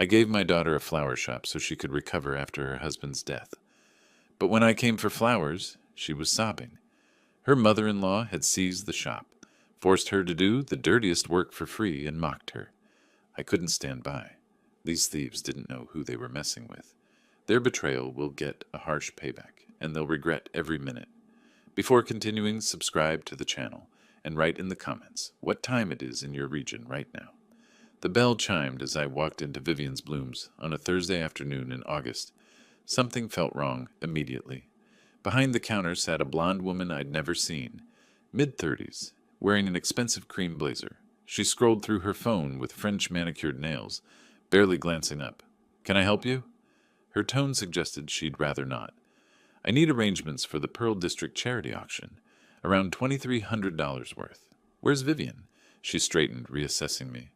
I gave my daughter a flower shop so she could recover after her husband's death. But when I came for flowers, she was sobbing. Her mother-in-law had seized the shop, forced her to do the dirtiest work for free, and mocked her. I couldn't stand by. These thieves didn't know who they were messing with. Their betrayal will get a harsh payback, and they'll regret every minute. Before continuing, subscribe to the channel, and write in the comments what time it is in your region right now. The bell chimed as I walked into Vivian's Blooms on a Thursday afternoon in August. Something felt wrong immediately. Behind the counter sat a blonde woman I'd never seen, mid-30s, wearing an expensive cream blazer. She scrolled through her phone with French manicured nails, barely glancing up. "Can I help you?" Her tone suggested she'd rather not. "I need arrangements for the Pearl District charity auction, around $2,300 worth. Where's Vivian?" She straightened, reassessing me.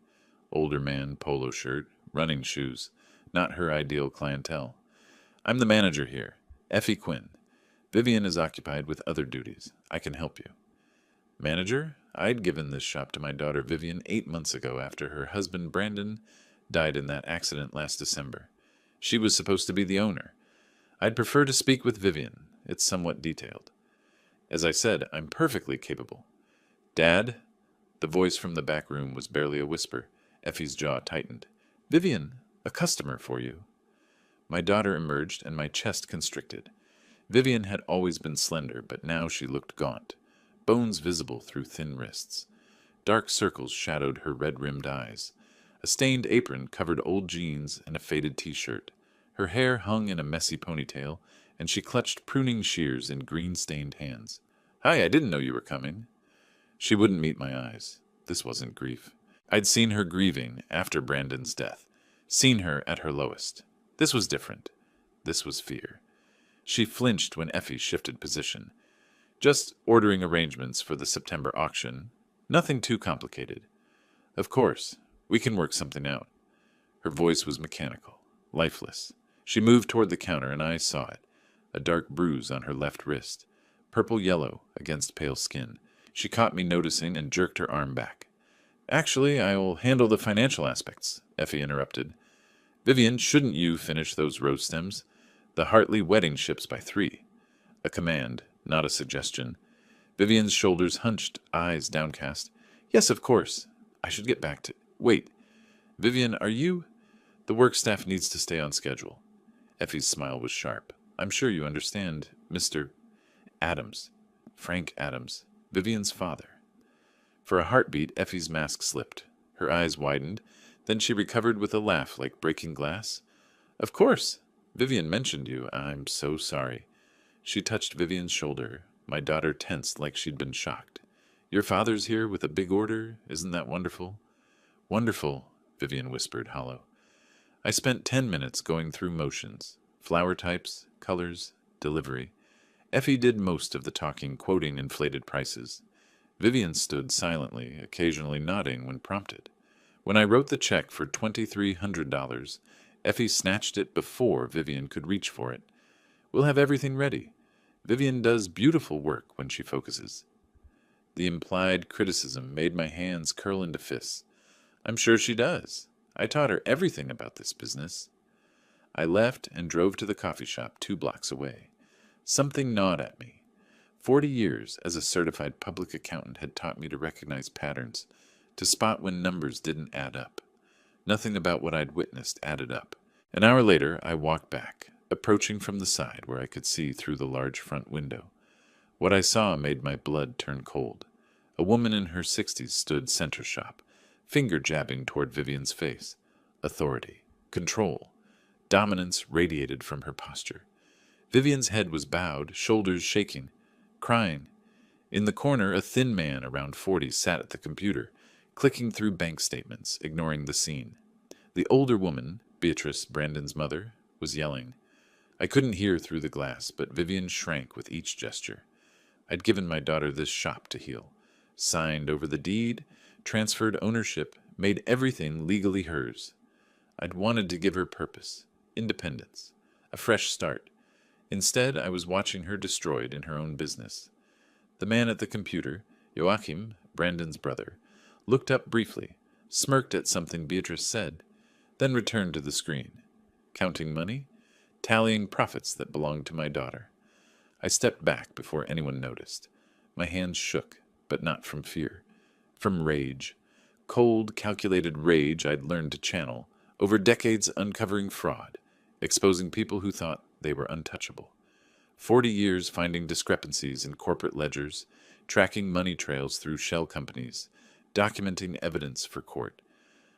Older man, polo shirt, running shoes, not her ideal clientele. "I'm the manager here, Effie Quinn. Vivian is occupied with other duties. I can help you." Manager? I'd given this shop to my daughter Vivian 8 months ago after her husband Brandon died in that accident last December. She was supposed to be the owner. "I'd prefer to speak with Vivian. It's somewhat detailed." As I said, I'm perfectly capable. "Dad?" The voice from the back room was barely a whisper. Effie's jaw tightened. "Vivian, a customer for you." My daughter emerged, and my chest constricted. Vivian had always been slender, but now she looked gaunt, bones visible through thin wrists. Dark circles shadowed her red-rimmed eyes. A stained apron covered old jeans and a faded t-shirt. Her hair hung in a messy ponytail, and she clutched pruning shears in green-stained hands. "Hi, I didn't know you were coming." She wouldn't meet my eyes. This wasn't grief. I'd seen her grieving after Brandon's death, seen her at her lowest. This was different. This was fear. She flinched when Effie shifted position. "Just ordering arrangements for the September auction. Nothing too complicated." "Of course. We can work something out." Her voice was mechanical, lifeless. She moved toward the counter, and I saw it. A dark bruise on her left wrist, purple-yellow against pale skin. She caught me noticing and jerked her arm back. "Actually, I will handle the financial aspects," Effie interrupted. "Vivian, shouldn't you finish those rose stems? The Hartley wedding ships by 3. A command, not a suggestion. Vivian's shoulders hunched, eyes downcast. "Yes, of course. I should get back to... Wait. Vivian, are you... The work staff needs to stay on schedule." Effie's smile was sharp. "I'm sure you understand, Mr. Adams. Frank Adams. Vivian's father." For a heartbeat, Effie's mask slipped. Her eyes widened. Then she recovered with a laugh like breaking glass. "Of course. Vivian mentioned you. I'm so sorry." She touched Vivian's shoulder. My daughter tensed like she'd been shocked. "Your father's here with a big order? Isn't that wonderful?" "Wonderful," Vivian whispered, hollow. I spent 10 minutes going through motions. Flower types, colors, delivery. Effie did most of the talking, quoting inflated prices. Vivian stood silently, occasionally nodding when prompted. When I wrote the check for $2,300, Effie snatched it before Vivian could reach for it. "We'll have everything ready. Vivian does beautiful work when she focuses." The implied criticism made my hands curl into fists. "I'm sure she does. I taught her everything about this business." I left and drove to the coffee shop 2 blocks away. Something gnawed at me. 40 years as a certified public accountant had taught me to recognize patterns, to spot when numbers didn't add up. Nothing about what I'd witnessed added up. An hour later, I walked back, approaching from the side where I could see through the large front window. What I saw made my blood turn cold. A woman in her 60s stood center shop, finger jabbing toward Vivian's face. Authority, control, dominance radiated from her posture. Vivian's head was bowed, shoulders shaking, crying. In the corner, a thin man around 40 sat at the computer, clicking through bank statements, ignoring the scene. The older woman, Beatrice, Brandon's mother, was yelling. I couldn't hear through the glass, but Vivian shrank with each gesture. I'd given my daughter this shop to heal, signed over the deed, transferred ownership, made everything legally hers. I'd wanted to give her purpose, independence, a fresh start. Instead, I was watching her destroyed in her own business. The man at the computer, Joachim, Brandon's brother, looked up briefly, smirked at something Beatrice said. then returned to the screen, counting money, tallying profits that belonged to my daughter. I stepped back before anyone noticed. My hands shook, but not from fear, from rage. Cold, calculated rage I'd learned to channel, over decades uncovering fraud, exposing people who thought they were untouchable. 40 years finding discrepancies in corporate ledgers, tracking money trails through shell companies, documenting evidence for court.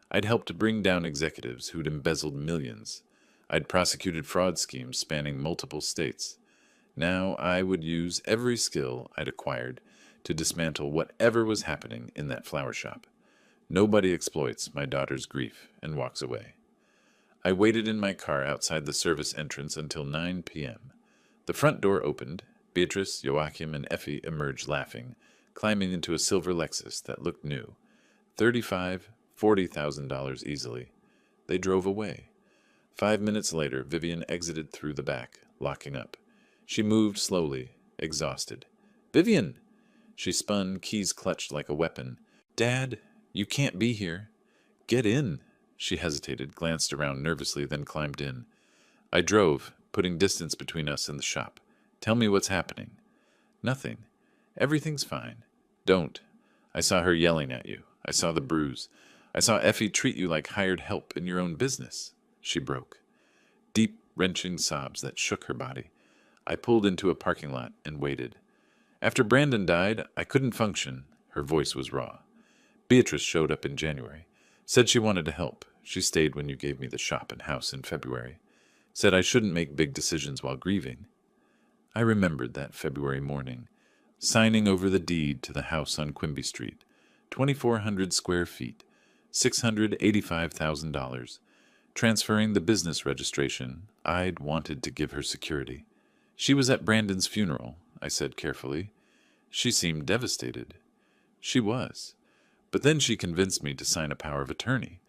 I'd helped bring down executives who'd embezzled millions. I'd prosecuted fraud schemes spanning multiple states. Now I would use every skill I'd acquired to dismantle whatever was happening in that flower shop. Nobody exploits my daughter's grief and walks away. I waited in my car outside the service entrance until 9 p.m. The front door opened. Beatrice, Joachim, and Effie emerged laughing, climbing into a silver Lexus that looked new. $35,000, $40,000 easily. They drove away. 5 minutes later, Vivian exited through the back, locking up. She moved slowly, exhausted. "Vivian!" She spun, keys clutched like a weapon. "Dad, you can't be here." "Get in." She hesitated, glanced around nervously, then climbed in. I drove, putting distance between us and the shop. "Tell me what's happening." "Nothing. Everything's fine." "Don't." I saw her yelling at you. I saw the bruise. I saw Effie treat you like hired help in your own business. She broke. Deep, wrenching sobs that shook her body. I pulled into a parking lot and waited. "After Brandon died, I couldn't function." Her voice was raw. "Beatrice showed up in January. Said she wanted to help. She stayed when you gave me the shop and house in February. Said I shouldn't make big decisions while grieving." I remembered that February morning, signing over the deed to the house on Quimby Street, 2,400 square feet, $685,000, transferring the business registration. I'd wanted to give her security. "She was at Brandon's funeral," I said carefully. She seemed devastated. She was. But then she convinced me to sign a power of attorney.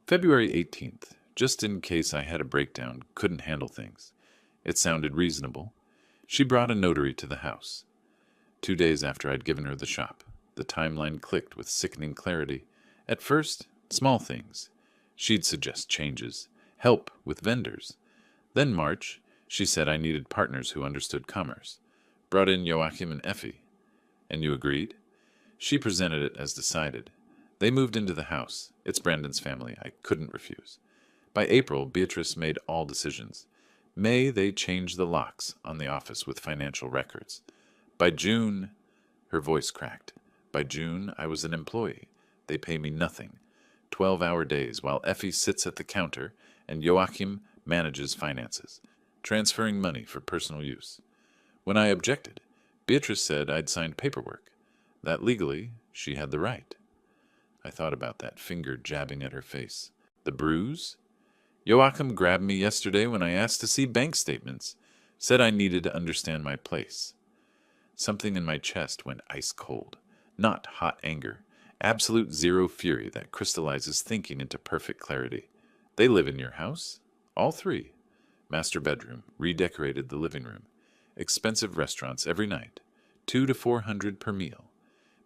February 18th, just in case I had a breakdown, couldn't handle things. It sounded reasonable. She brought a notary to the house. 2 days after I'd given her the shop, the timeline clicked with sickening clarity. At first, small things. She'd suggest changes, help with vendors. Then March, she said I needed partners who understood commerce. Brought in Joachim and Effie. "And you agreed?" She presented it as decided. They moved into the house. It's Brandon's family. I couldn't refuse. By April, Beatrice made all decisions. May, they changed the locks on the office with financial records. By June, her voice cracked. By June, I was an employee. They pay me nothing. 12-hour days while Effie sits at the counter and Joachim manages finances, transferring money for personal use. When I objected, Beatrice said I'd signed paperwork, that legally she had the right. I thought about that finger jabbing at her face. The bruise? Joachim grabbed me yesterday when I asked to see bank statements, said I needed to understand my place. Something in my chest went ice cold. Not hot anger, absolute zero fury that crystallizes thinking into perfect clarity. They live in your house? All three. Master bedroom, redecorated the living room. Expensive restaurants every night, $200 to $400 per meal.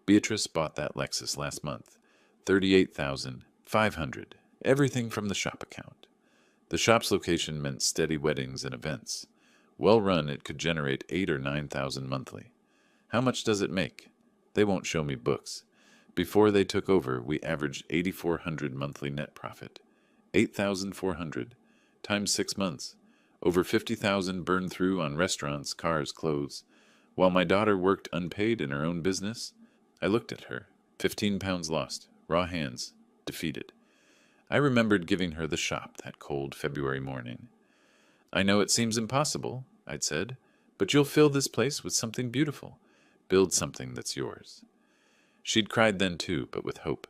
Beatrice bought that Lexus last month, $38,500, everything from the shop account. The shop's location meant steady weddings and events. Well run, it could generate $8,000 or $9,000 monthly. How much does it make? They won't show me books. Before they took over, we averaged $8,400 monthly net profit. $8,400 times 6 months. Over $50,000 burned through on restaurants, cars, clothes. While my daughter worked unpaid in her own business, I looked at her. 15 pounds lost, raw hands, defeated. I remembered giving her the shop that cold February morning. "I know it seems impossible," I'd said, "but you'll fill this place with something beautiful. Build something that's yours." She'd cried then too, but with hope.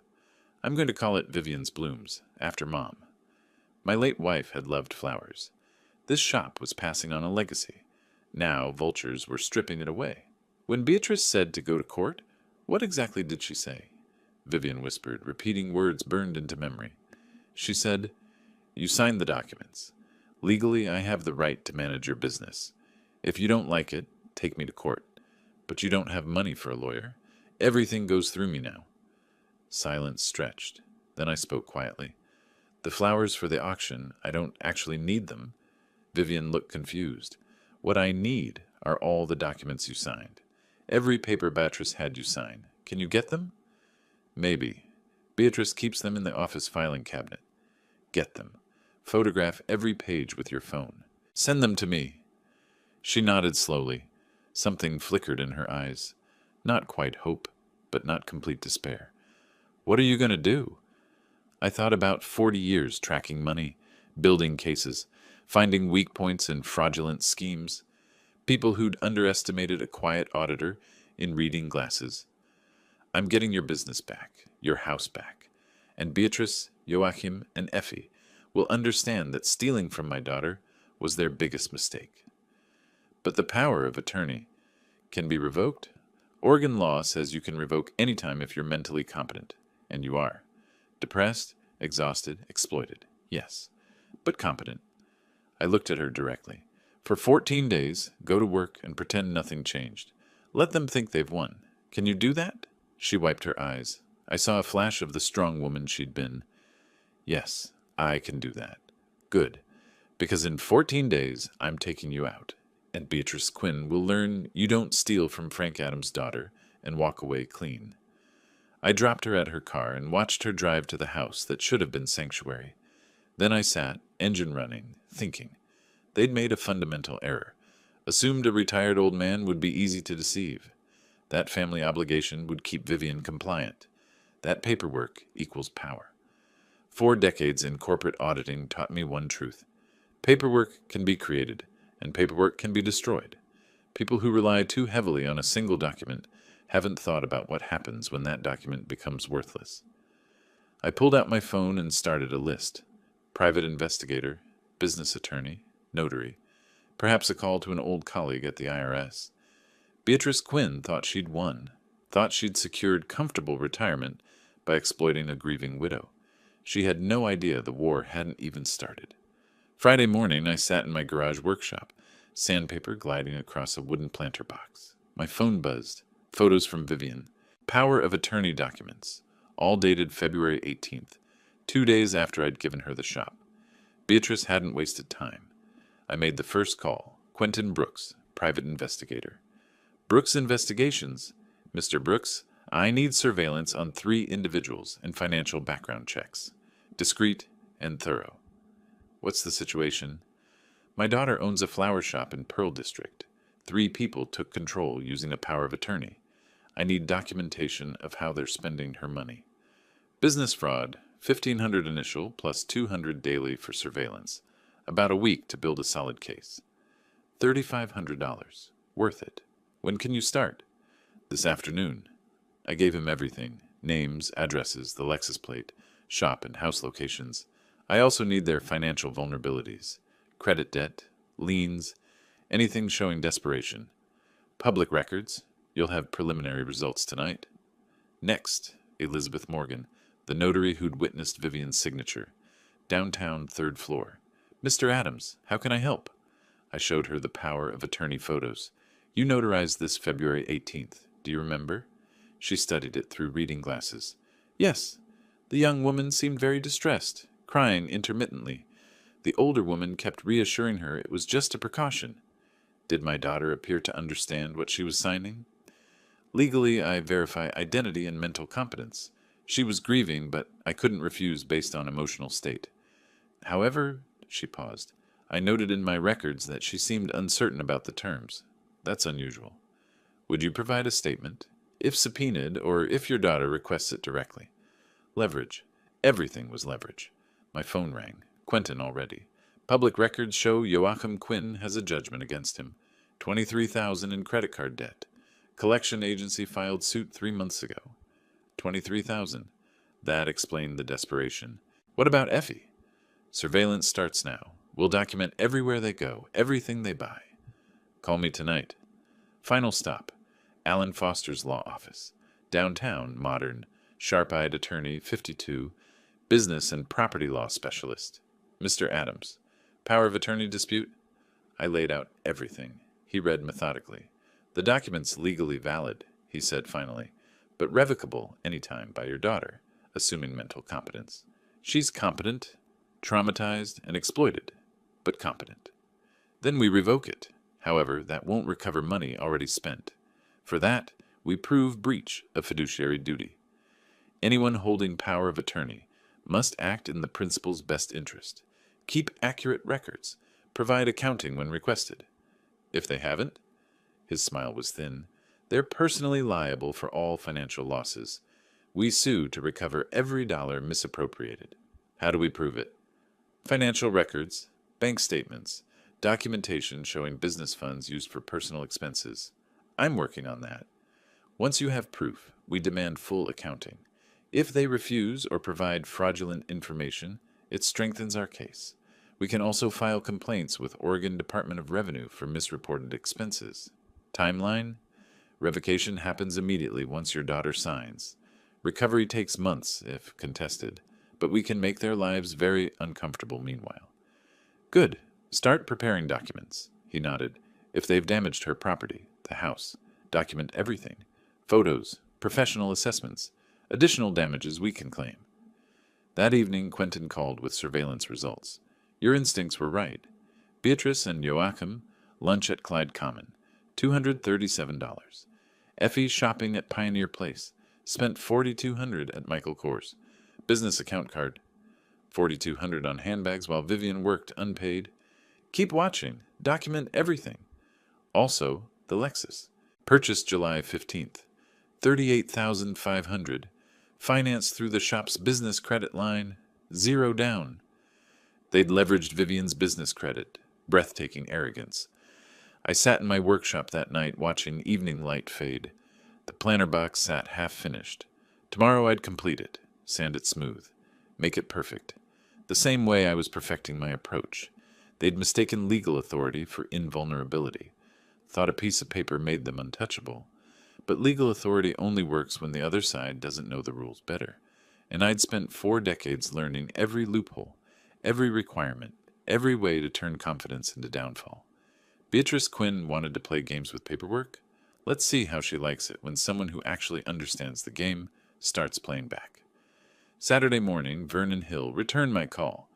I'm going to call it Vivian's Blooms, after Mom. My late wife had loved flowers. This shop was passing on a legacy. Now vultures were stripping it away. When Beatrice said to go to court, what exactly did she say? Vivian whispered, repeating words burned into memory. She said, "You signed the documents. Legally, I have the right to manage your business. If you don't like it, take me to court. But you don't have money for a lawyer. Everything goes through me now." Silence stretched. Then I spoke quietly. The flowers for the auction, I don't actually need them. Vivian looked confused. What I need are all the documents you signed. Every paper Beatrice had you sign. Can you get them? Maybe. Beatrice keeps them in the office filing cabinet. Get them. Photograph every page with your phone. Send them to me. She nodded slowly. Something flickered in her eyes. Not quite hope, but not complete despair. What are you going to do? I thought about 40 years tracking money, building cases, finding weak points in fraudulent schemes, people who'd underestimated a quiet auditor in reading glasses. I'm getting your business back, your house back, and Beatrice, Joachim, and Effie will understand that stealing from my daughter was their biggest mistake. But the power of attorney can be revoked. Oregon law says you can revoke any time if you're mentally competent, and you are. Depressed, exhausted, exploited, yes, but competent. I looked at her directly. For 14 days, go to work and pretend nothing changed. Let them think they've won. Can you do that? She wiped her eyes. I saw a flash of the strong woman she'd been. Yes, I can do that. Good. Because in 14 days, I'm taking you out, and Beatrice Quinn will learn you don't steal from Frank Adams' daughter and walk away clean. I dropped her at her car and watched her drive to the house that should have been sanctuary. Then I sat, engine running, thinking. They'd made a fundamental error. Assumed a retired old man would be easy to deceive. That family obligation would keep Vivian compliant. That paperwork equals power. 4 decades in corporate auditing taught me one truth. Paperwork can be created, and paperwork can be destroyed. People who rely too heavily on a single document haven't thought about what happens when that document becomes worthless. I pulled out my phone and started a list. Private investigator, business attorney, notary, perhaps a call to an old colleague at the IRS. Beatrice Quinn thought she'd won, thought she'd secured comfortable retirement by exploiting a grieving widow. She had no idea the war hadn't even started. Friday morning, I sat in my garage workshop, sandpaper gliding across a wooden planter box. My phone buzzed. Photos from Vivian. Power of attorney documents, all dated February 18th, 2 days after I'd given her the shop. Beatrice hadn't wasted time. I made the first call. Quentin Brooks, private investigator. Brooks Investigations. Mr. Brooks, I need surveillance on 3 individuals and financial background checks. Discreet and thorough. What's the situation? My daughter owns a flower shop in Pearl District. 3 people took control using a power of attorney. I need documentation of how they're spending her money. Business fraud, $1,500 initial plus $200 daily for surveillance. About a week to build a solid case. $3,500. Worth it. When can you start? This afternoon. I gave him everything. Names, addresses, the Lexus plate, shop and house locations. I also need their financial vulnerabilities. Credit debt, liens, anything showing desperation. Public records. You'll have preliminary results tonight. Next, Elizabeth Morgan, the notary who'd witnessed Vivian's signature. Downtown, 3rd floor. Mr. Adams, how can I help? I showed her the power of attorney photos. You notarized this February 18th. Do you remember? She studied it through reading glasses. Yes. The young woman seemed very distressed, crying intermittently. The older woman kept reassuring her it was just a precaution. Did my daughter appear to understand what she was signing? Legally, I verify identity and mental competence. She was grieving, but I couldn't refuse based on emotional state. However, she paused, I noted in my records that she seemed uncertain about the terms. That's unusual. Would you provide a statement? If subpoenaed, or if your daughter requests it directly. Leverage. Everything was leverage. My phone rang. Quentin already. Public records show Joachim Quinn has a judgment against him. $23,000 in credit card debt. Collection agency filed suit 3 months ago. $23,000. That explained the desperation. What about Effie? Surveillance starts now. We'll document everywhere they go, everything they buy. Call me tonight. Final stop. Alan Foster's law office. Downtown, modern, sharp-eyed attorney, 52, business and property law specialist. Mr. Adams. Power of attorney dispute? I laid out everything. He read methodically. The document's legally valid, he said finally, but revocable any time by your daughter, assuming mental competence. She's competent, traumatized and exploited, but competent. Then we revoke it. However, that won't recover money already spent. For that, we prove breach of fiduciary duty. Anyone holding power of attorney must act in the principal's best interest, keep accurate records, provide accounting when requested. If they haven't, his smile was thin, they're personally liable for all financial losses. We sue to recover every dollar misappropriated. How do we prove it? Financial records, bank statements, documentation showing business funds used for personal expenses. I'm working on that. Once you have proof, we demand full accounting. If they refuse or provide fraudulent information, it strengthens our case. We can also file complaints with Oregon Department of Revenue for misreported expenses. Timeline? Revocation happens immediately once your daughter signs. Recovery takes months if contested, but we can make their lives very uncomfortable meanwhile. Good. Start preparing documents. He nodded. If they've damaged her property, the house, document everything. Photos, professional assessments, additional damages we can claim. That evening, Quentin called with surveillance results. Your instincts were right. Beatrice and Joachim, lunch at Clyde Common, $237. Effie shopping at Pioneer Place, spent $4,200 at Michael Kors. Business account card, $4,200 on handbags while Vivian worked unpaid. Keep watching. Document everything. Also, the Lexus. Purchased July 15th. $38,500. Financed through the shop's business credit line. 0 down. They'd leveraged Vivian's business credit. Breathtaking arrogance. I sat in my workshop that night watching evening light fade. The planner box sat half-finished. Tomorrow I'd complete it, sand it smooth, make it perfect. The same way I was perfecting my approach. They'd mistaken legal authority for invulnerability. Thought a piece of paper made them untouchable. But legal authority only works when the other side doesn't know the rules better. And I'd spent 4 decades learning every loophole, every requirement, every way to turn confidence into downfall. Beatrice Quinn wanted to play games with paperwork. Let's see how she likes it when someone who actually understands the game starts playing back. Saturday morning, Vernon Hill returned my call.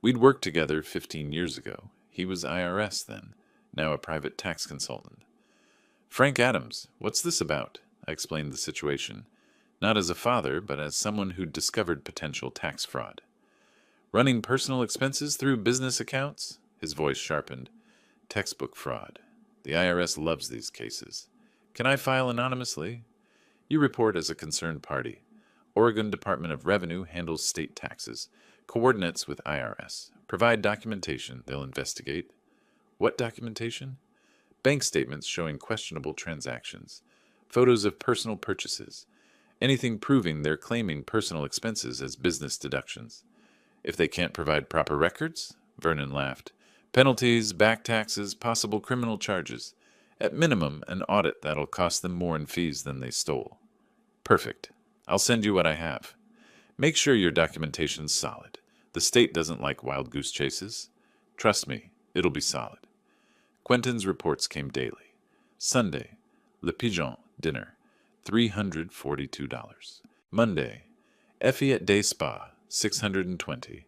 We'd worked together 15 years ago. He was IRS then, now a private tax consultant. Frank Adams, what's this about? I explained the situation, not as a father, but as someone who'd discovered potential tax fraud. Running personal expenses through business accounts? His voice sharpened. Textbook fraud. The IRS loves these cases. Can I file anonymously? You report as a concerned party. Oregon Department of Revenue handles state taxes. Coordinates with IRS. Provide documentation. They'll investigate. What documentation? Bank statements showing questionable transactions. Photos of personal purchases. Anything proving they're claiming personal expenses as business deductions. If they can't provide proper records? Vernon laughed. Penalties, back taxes, possible criminal charges. At minimum, an audit that'll cost them more in fees than they stole. Perfect. I'll send you what I have. Make sure your documentation's solid. The state doesn't like wild goose chases. Trust me, it'll be solid. Quentin's reports came daily. Sunday, Le Pigeon dinner, $342. Monday, Effie at Day Spa, $620.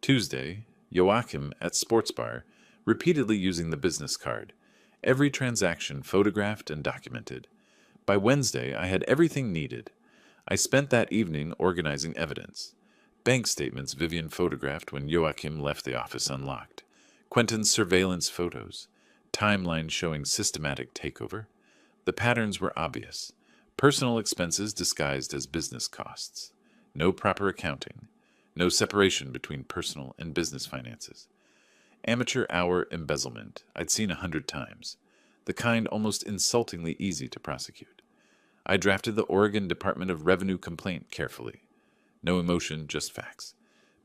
Tuesday, Joachim at Sports Bar, repeatedly using the business card. Every transaction photographed and documented. By Wednesday, I had everything needed. I spent that evening organizing evidence. Bank statements Vivian photographed when Joachim left the office unlocked. Quentin's surveillance photos. Timeline showing systematic takeover. The patterns were obvious. Personal expenses disguised as business costs. No proper accounting. No separation between personal and business finances. Amateur hour embezzlement I'd seen 100 times. The kind almost insultingly easy to prosecute. I drafted the Oregon Department of Revenue complaint carefully. No emotion, just facts.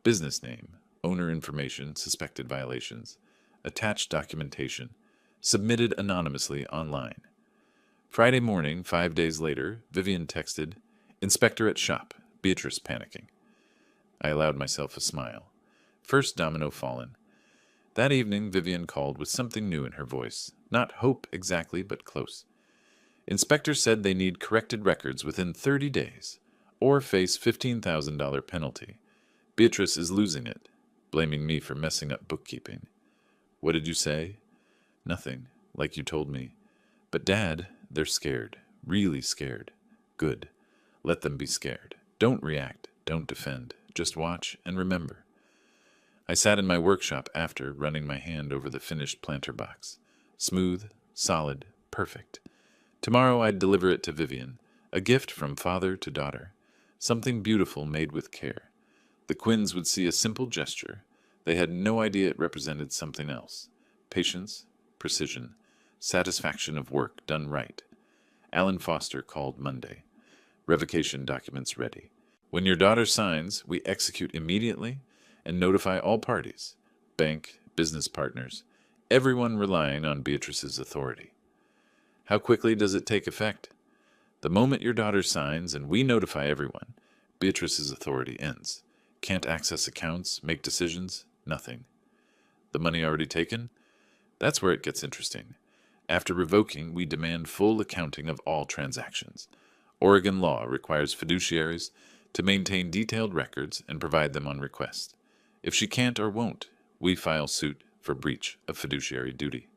Business name, owner information, suspected violations. Attached documentation. Submitted anonymously online. Friday morning, 5 days later, Vivian texted, Inspector at shop, Beatrice panicking. I allowed myself a smile. First domino fallen. That evening, Vivian called with something new in her voice. Not hope exactly, but close. Inspector said they need corrected records within 30 days, or face $15,000 penalty. Beatrice is losing it. blaming me for messing up bookkeeping. What did you say? Nothing, like you told me. But Dad, they're scared. Really scared. Good. Let them be scared. Don't react. Don't defend. Just watch and remember. I sat in my workshop after, running my hand over the finished planter box. Smooth, solid, perfect. Tomorrow I'd deliver it to Vivian, a gift from father to daughter, something beautiful made with care. The Quinns would see a simple gesture. They had no idea it represented something else. Patience, precision, satisfaction of work done right. Alan Foster called Monday. Revocation documents ready. When your daughter signs, we execute immediately and notify all parties, bank, business partners, everyone relying on Beatrice's authority. How quickly does it take effect? The moment your daughter signs and we notify everyone, Beatrice's authority ends. Can't access accounts, make decisions, nothing. The money already taken? That's where it gets interesting. After revoking, we demand full accounting of all transactions. Oregon law requires fiduciaries to maintain detailed records and provide them on request. If she can't or won't, we file suit for breach of fiduciary duty.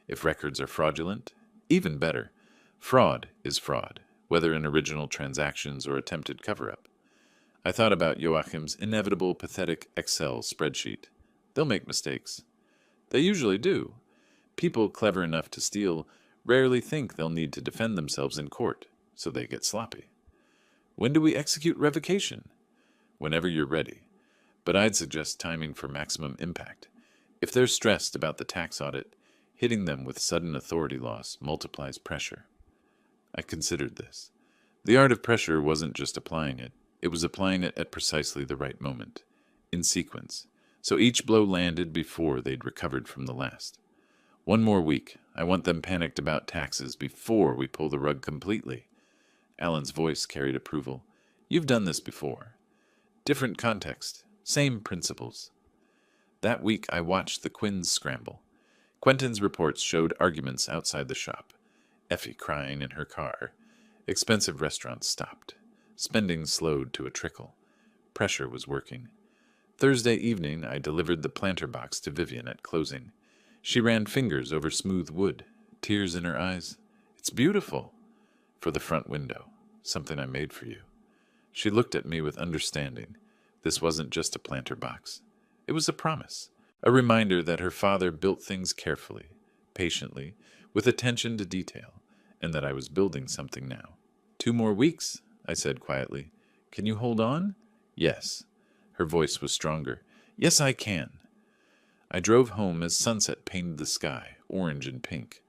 If records are fraudulent, even better. Fraud is fraud, whether in original transactions or attempted cover-up. I thought about Joachim's inevitable pathetic Excel spreadsheet. They'll make mistakes. They usually do. People clever enough to steal rarely think they'll need to defend themselves in court, so they get sloppy. When do we execute revocation? Whenever you're ready. But I'd suggest timing for maximum impact. If they're stressed about the tax audit, hitting them with sudden authority loss multiplies pressure. I considered this. The art of pressure wasn't just applying it. It was applying it at precisely the right moment, in sequence, so each blow landed before they'd recovered from the last. One more week. I want them panicked about taxes before we pull the rug completely. Alan's voice carried approval. You've done this before. Different context, same principles. That week I watched the Quinns scramble. Quentin's reports showed arguments outside the shop. Effie crying in her car. Expensive restaurants stopped. Spending slowed to a trickle. Pressure was working. Thursday evening, I delivered the planter box to Vivian at closing. She ran fingers over smooth wood, tears in her eyes. It's beautiful. For the front window, something I made for you. She looked at me with understanding. This wasn't just a planter box. It was a promise, a reminder that her father built things carefully, patiently, with attention to detail, and that I was building something now. 2 more weeks, I said quietly. Can you hold on? Yes. Her voice was stronger. Yes, I can. I drove home as sunset painted the sky, orange and pink.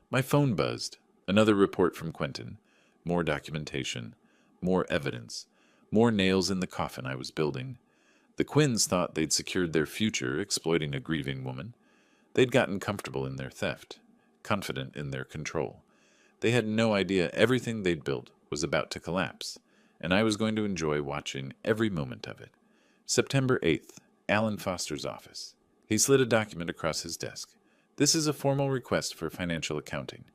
My phone buzzed. Another report from Quentin. More documentation. More evidence. More nails in the coffin I was building. The Quinns thought they'd secured their future exploiting a grieving woman. They'd gotten comfortable in their theft, confident in their control. They had no idea everything they'd built was about to collapse, and I was going to enjoy watching every moment of it. September 8th, Alan Foster's office. He slid a document across his desk. This is a formal request for financial accounting.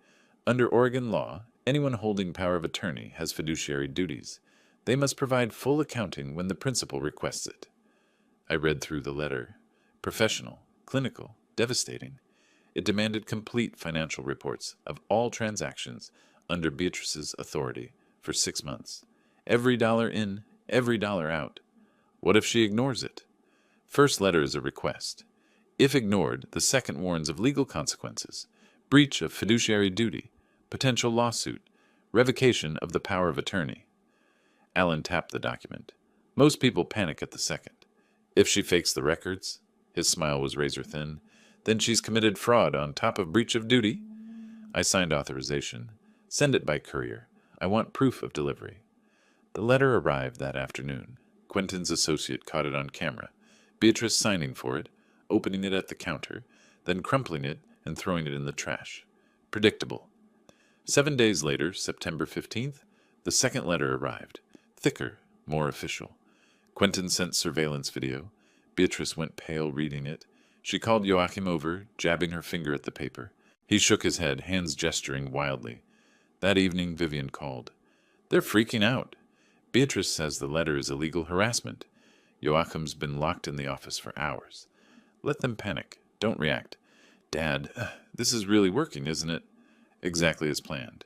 Under Oregon law, anyone holding power of attorney has fiduciary duties. They must provide full accounting when the principal requests it. I read through the letter. Professional, clinical, devastating. It demanded complete financial reports of all transactions under Beatrice's authority for 6 months. Every dollar in, every dollar out. What if she ignores it? First letter is a request. If ignored, the second warns of legal consequences, breach of fiduciary duty, potential lawsuit, revocation of the power of attorney. Alan tapped the document. Most people panic at the second. If she fakes the records, his smile was razor thin, then she's committed fraud on top of breach of duty. I signed authorization. Send it by courier. I want proof of delivery. The letter arrived that afternoon. Quentin's associate caught it on camera. Beatrice signing for it, opening it at the counter, then crumpling it and throwing it in the trash. Predictable. 7 days later, September 15th, the second letter arrived. Thicker, more official. Quentin sent surveillance video. Beatrice went pale reading it. She called Joachim over, jabbing her finger at the paper. He shook his head, hands gesturing wildly. That evening, Vivian called. They're freaking out. Beatrice says the letter is illegal harassment. Joachim's been locked in the office for hours. Let them panic. Don't react. Dad, this is really working, isn't it? Exactly as planned.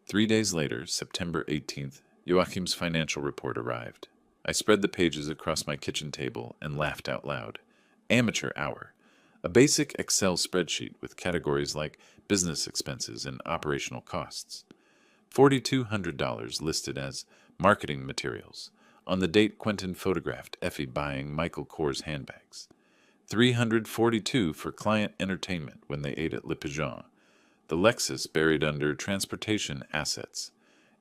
3 days later, September 18th, Joachim's financial report arrived. I spread the pages across my kitchen table and laughed out loud. Amateur hour. A basic Excel spreadsheet with categories like business expenses and operational costs. $4,200 listed as marketing materials, on the date Quentin photographed Effie buying Michael Kors handbags. $342 for client entertainment when they ate at Le Pigeon. The Lexus buried under transportation assets.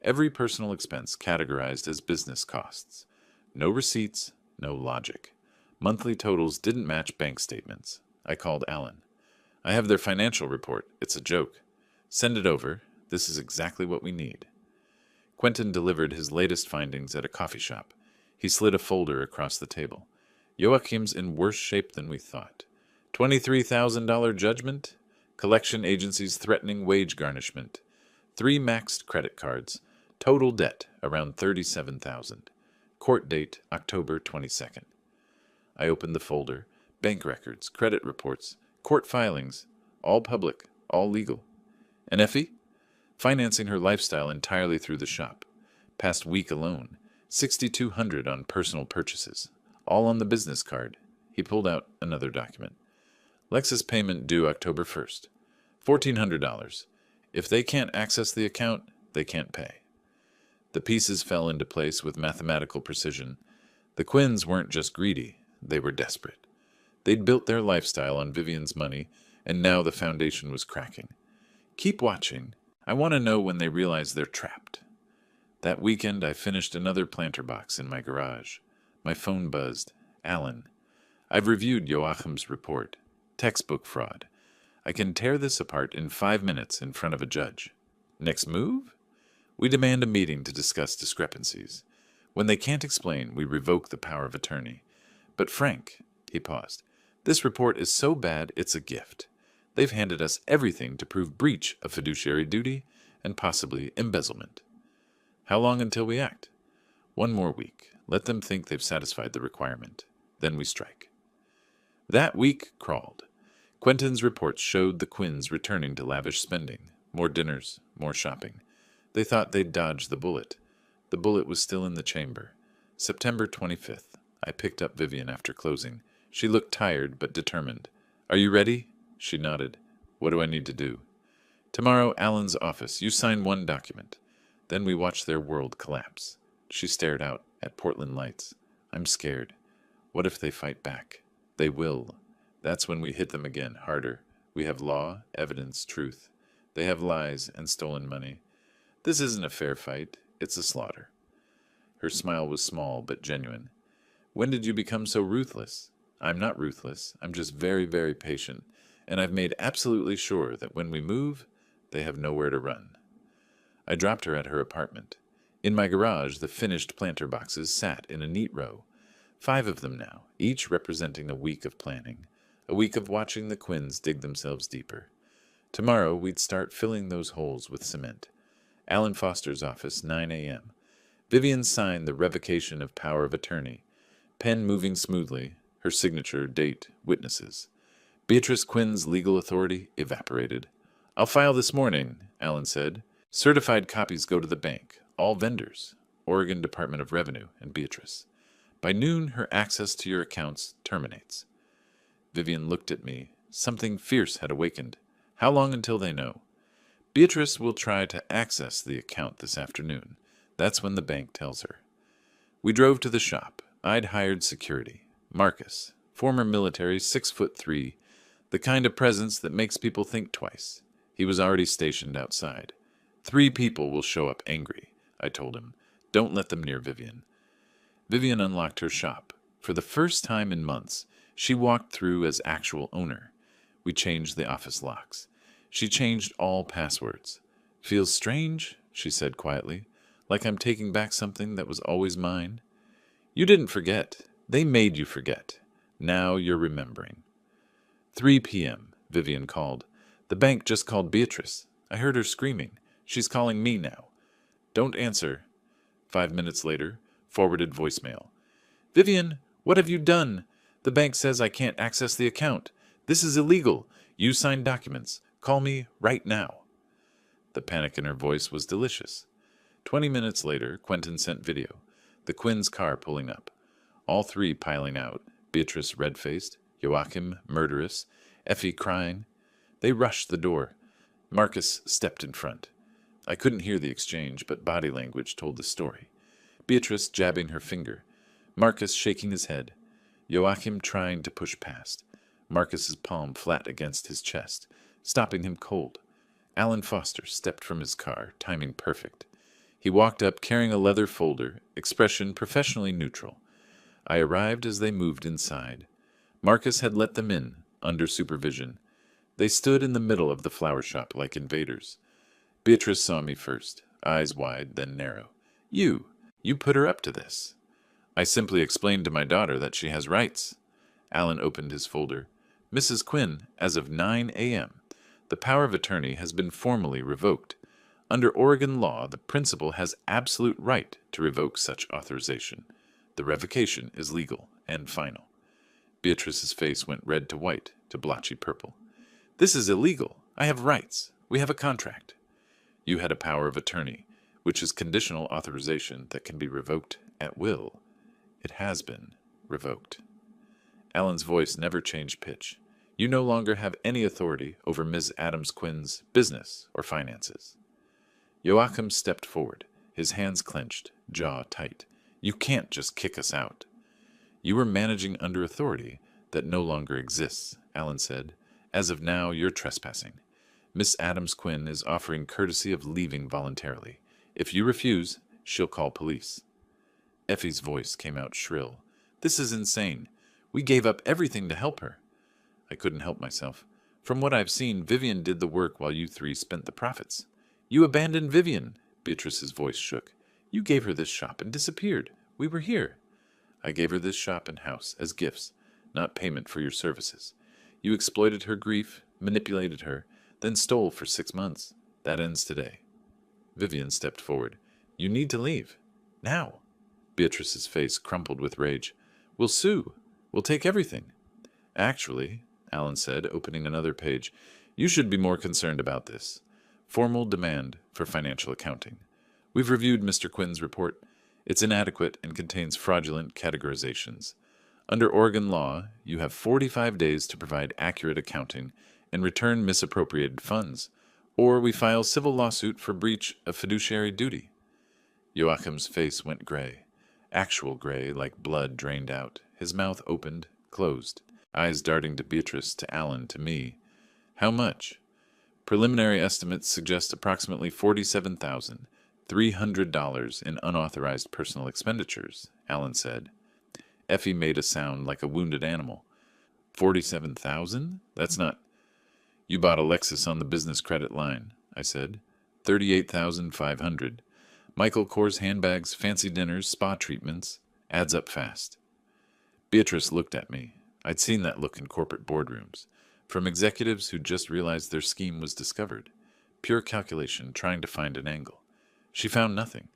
Every personal expense categorized as business costs. No receipts, no logic. Monthly totals didn't match bank statements. I called Alan. I have their financial report. It's a joke. Send it over. This is exactly what we need. Quentin delivered his latest findings at a coffee shop. He slid a folder across the table. Joachim's in worse shape than we thought. $23,000 judgment. Collection agencies threatening wage garnishment. 3 maxed credit cards. Total debt around $37,000. Court date October 22nd. I opened the folder. Bank records, credit reports, court filings, all public, all legal. And Effie? Financing her lifestyle entirely through the shop. Past week alone, $6,200 on personal purchases, all on the business card. He pulled out another document. Lexus payment due October 1st. $1,400. If they can't access the account, they can't pay. The pieces fell into place with mathematical precision. The Quinns weren't just greedy, they were desperate. They'd built their lifestyle on Vivian's money, and now the foundation was cracking. Keep watching. I want to know when they realize they're trapped. That weekend, I finished another planter box in my garage. My phone buzzed. Alan. I've reviewed Joachim's report. Textbook fraud. I can tear this apart in 5 minutes in front of a judge. Next move? We demand a meeting to discuss discrepancies. When they can't explain, we revoke the power of attorney. But Frank, he paused, this report is so bad it's a gift. They've handed us everything to prove breach of fiduciary duty and possibly embezzlement. How long until we act? 1 more week. Let them think they've satisfied the requirement. Then we strike. That week crawled. Quentin's reports showed the Quinns returning to lavish spending. More dinners, more shopping. They thought they'd dodged the bullet. The bullet was still in the chamber. September 25th. I picked up Vivian after closing. She looked tired but determined. Are you ready? She nodded. What do I need to do? Tomorrow, Alan's office. You sign 1 document. Then we watch their world collapse. She stared out at Portland lights. I'm scared. What if they fight back? They will. That's when we hit them again, harder. We have law, evidence, truth. They have lies and stolen money. This isn't a fair fight. It's a slaughter. Her smile was small but genuine. When did you become so ruthless? I'm not ruthless. I'm just very, very patient. And I've made absolutely sure that when we move, they have nowhere to run. I dropped her at her apartment. In my garage, the finished planter boxes sat in a neat row. 5 of them now, each representing a week of planning. A week of watching the Quinns dig themselves deeper. Tomorrow, we'd start filling those holes with cement. Alan Foster's office, 9 a.m. Vivian signed the revocation of power of attorney. Pen moving smoothly, her signature, date, witnesses. Beatrice Quinn's legal authority evaporated. I'll file this morning, Alan said. Certified copies go to the bank, all vendors, Oregon Department of Revenue and Beatrice. By noon, her access to your accounts terminates. Vivian looked at me. Something fierce had awakened. How long until they know? Beatrice will try to access the account this afternoon. That's when the bank tells her. We drove to the shop. I'd hired security. Marcus, former military, 6'3", the kind of presence that makes people think twice. He was already stationed outside. 3 people will show up angry, I told him. Don't let them near Vivian. Vivian unlocked her shop. For the first time in months, she walked through as actual owner. We changed the office locks. She changed all passwords. Feels strange, she said quietly, like I'm taking back something that was always mine. You didn't forget. They made you forget. Now you're remembering. 3 p.m., Vivian called. The bank just called Beatrice. I heard her screaming. She's calling me now. Don't answer. 5 minutes later, forwarded voicemail. Vivian, What have you done? The bank says I can't access the account. This is illegal. You signed documents. Call me right now." The panic in her voice was delicious. 20 minutes later, Quentin sent video. The Quinns' car pulling up. All three piling out. Beatrice red-faced, Joachim murderous, Effie crying. They rushed the door. Marcus stepped in front. I couldn't hear the exchange, but body language told the story. Beatrice jabbing her finger. Marcus shaking his head. Joachim trying to push past. Marcus's palm flat against his chest, stopping him cold. Alan Foster stepped from his car, timing perfect. He walked up carrying a leather folder, expression professionally neutral. I arrived as they moved inside. Marcus had let them in, under supervision. They stood in the middle of the flower shop like invaders. Beatrice saw me first, eyes wide, then narrow. You put her up to this." "I simply explained to my daughter that she has rights." Alan opened his folder. "Mrs. Quinn, as of 9 a.m., the power of attorney has been formally revoked. Under Oregon law, the principal has absolute right to revoke such authorization. The revocation is legal and final." Beatrice's face went red to white to blotchy purple. "This is illegal. I have rights. We have a contract." "You had a power of attorney, which is conditional authorization that can be revoked at will. It has been revoked." Alan's voice never changed pitch. "You no longer have any authority over Ms. Adams Quinn's business or finances." Joachim stepped forward, his hands clenched, jaw tight. "You can't just kick us out." "You were managing under authority that no longer exists," Alan said. "As of now, you're trespassing. Miss Adams Quinn is offering courtesy of leaving voluntarily. If you refuse, she'll call police." Effie's voice came out shrill. "This is insane. We gave up everything to help her." I couldn't help myself. "From what I've seen, Vivian did the work while you three spent the profits." "You abandoned Vivian." Beatrice's voice shook. "You gave her this shop and disappeared. We were here." "I gave her this shop and house as gifts, not payment for your services. You exploited her grief, manipulated her, then stole for 6 months. That ends today." Vivian stepped forward. "You need to leave. Now." Beatrice's face crumpled with rage. "We'll sue. We'll take everything." "Actually," Alan said, opening another page, "you should be more concerned about this. Formal demand for financial accounting. We've reviewed Mr. Quinn's report. It's inadequate and contains fraudulent categorizations. Under Oregon law, you have 45 days to provide accurate accounting and return misappropriated funds, or we file civil lawsuit for breach of fiduciary duty." Joachim's face went gray, actual gray like blood drained out, his mouth opened, closed, eyes darting to Beatrice, to Alan, to me. "How much?" "Preliminary estimates suggest approximately $47,300 in unauthorized personal expenditures," Alan said. Effie made a sound like a wounded animal. 47,000? That's not... "You bought a Lexus on the business credit line," I said. 38,500. Michael Kors handbags, fancy dinners, spa treatments. Adds up fast. Beatrice looked at me. I'd seen that look in corporate boardrooms, from executives who just realized their scheme was discovered. Pure calculation, trying to find an angle. She found nothing.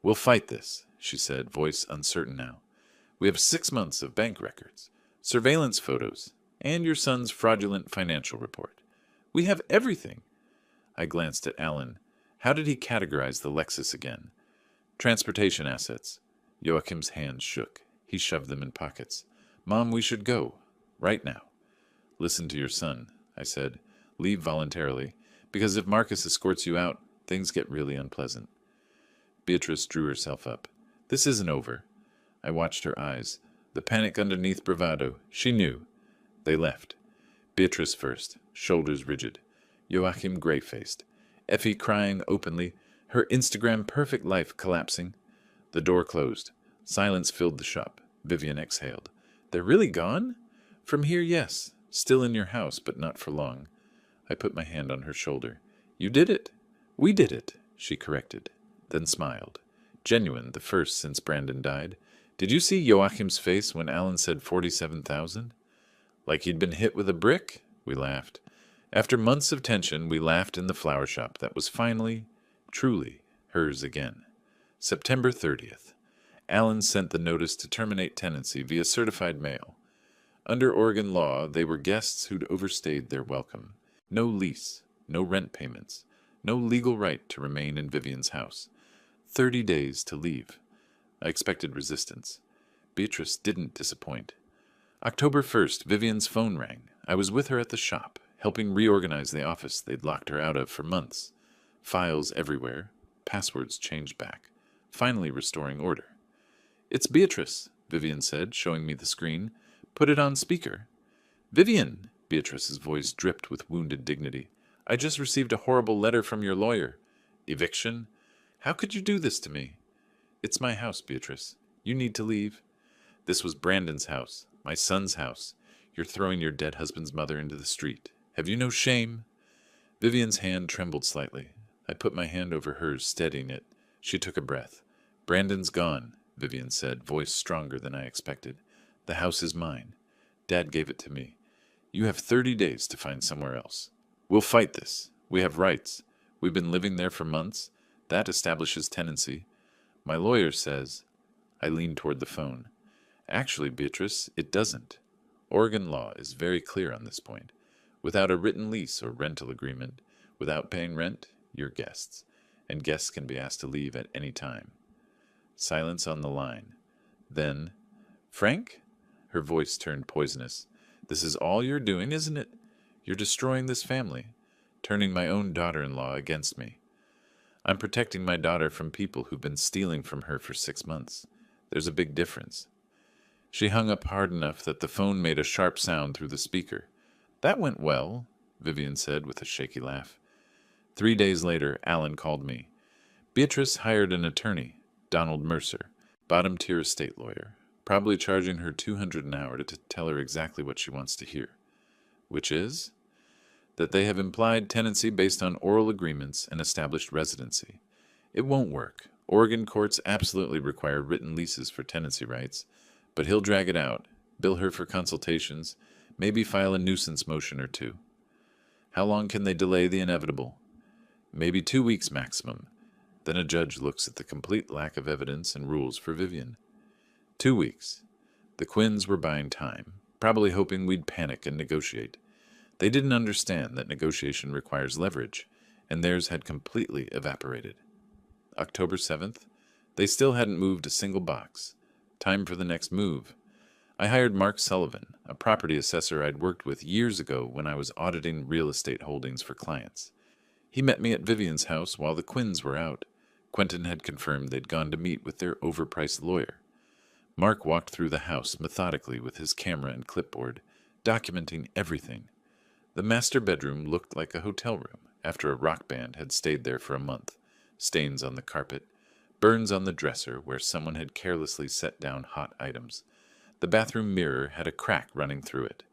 "We'll fight this," she said, voice uncertain now. "We have 6 months of bank records, surveillance photos, and your son's fraudulent financial report. We have everything." I glanced at Alan. How did he categorize the Lexus again? "Transportation assets." Joachim's hands shook. He shoved them in pockets. "Mom, we should go. Right now." "Listen to your son," I said. "Leave voluntarily, because if Marcus escorts you out, things get really unpleasant." Beatrice drew herself up. "This isn't over." I watched her eyes. The panic underneath bravado. She knew. They left. Beatrice first, shoulders rigid. Joachim gray-faced. Effie crying openly, her Instagram perfect life collapsing. The door closed. Silence filled the shop. Vivian exhaled. "They're really gone?" "From here, yes. Still in your house, but not for long." I put my hand on her shoulder. "You did it." "We did it," she corrected, then smiled. Genuine, the first since Brandon died. "Did you see Joachim's face when Alan said 47,000? Like he'd been hit with a brick?" We laughed. After months of tension, we laughed in the flower shop that was finally, truly, hers again. September 30th. Alan sent the notice to terminate tenancy via certified mail. Under Oregon law, they were guests who'd overstayed their welcome. No lease, no rent payments, no legal right to remain in Vivian's house. 30 days to leave. I expected resistance. Beatrice didn't disappoint. October 1st, Vivian's phone rang. I was with her at the shop, helping reorganize the office they'd locked her out of for months. Files everywhere, passwords changed back, finally restoring order. "It's Beatrice," Vivian said, showing me the screen. "Put it on speaker." "Vivian," Beatrice's voice dripped with wounded dignity, "I just received a horrible letter from your lawyer." "Eviction? How could you do this to me?" "It's my house, Beatrice. You need to leave." "This was Brandon's house, my son's house. You're throwing your dead husband's mother into the street. Have you no shame?" Vivian's hand trembled slightly. I put my hand over hers, steadying it. She took a breath. "Brandon's gone," Vivian said, voice stronger than I expected. "The house is mine. Dad gave it to me. You have 30 days to find somewhere else. We'll fight this. We have rights. We've been living there for months. That establishes tenancy. My lawyer says—" I leaned toward the phone. "Actually, Beatrice, it doesn't. Oregon law is very clear on this point. Without a written lease or rental agreement, without paying rent, you're guests, and guests can be asked to leave at any time." Silence on the line. Then, "Frank?" Her voice turned poisonous. "This is all you're doing, isn't it? You're destroying this family, turning my own daughter-in-law against me. I'm protecting my daughter from people who've been stealing from her for 6 months. There's a big difference." She hung up hard enough that the phone made a sharp sound through the speaker. "That went well," Vivian said with a shaky laugh. 3 days later, Alan called me. Beatrice hired an attorney, Donald Mercer, bottom-tier estate lawyer, probably charging her $200 an hour to tell her exactly what she wants to hear. Which is? That they have implied tenancy based on oral agreements and established residency. It won't work. Oregon courts absolutely require written leases for tenancy rights, but he'll drag it out, bill her for consultations, maybe file a nuisance motion or two. How long can they delay the inevitable? Maybe 2 weeks maximum. Then a judge looks at the complete lack of evidence and rules for Vivian. 2 weeks. The Quinns were buying time, probably hoping we'd panic and negotiate. They didn't understand that negotiation requires leverage, and theirs had completely evaporated. October 7th, they still hadn't moved a single box. Time for the next move. I hired Mark Sullivan, a property assessor I'd worked with years ago when I was auditing real estate holdings for clients. He met me at Vivian's house while the Quinns were out. Quentin had confirmed they'd gone to meet with their overpriced lawyer. Mark walked through the house methodically with his camera and clipboard, documenting everything. The master bedroom looked like a hotel room after a rock band had stayed there for a month. Stains on the carpet, burns on the dresser where someone had carelessly set down hot items. The bathroom mirror had a crack running through it.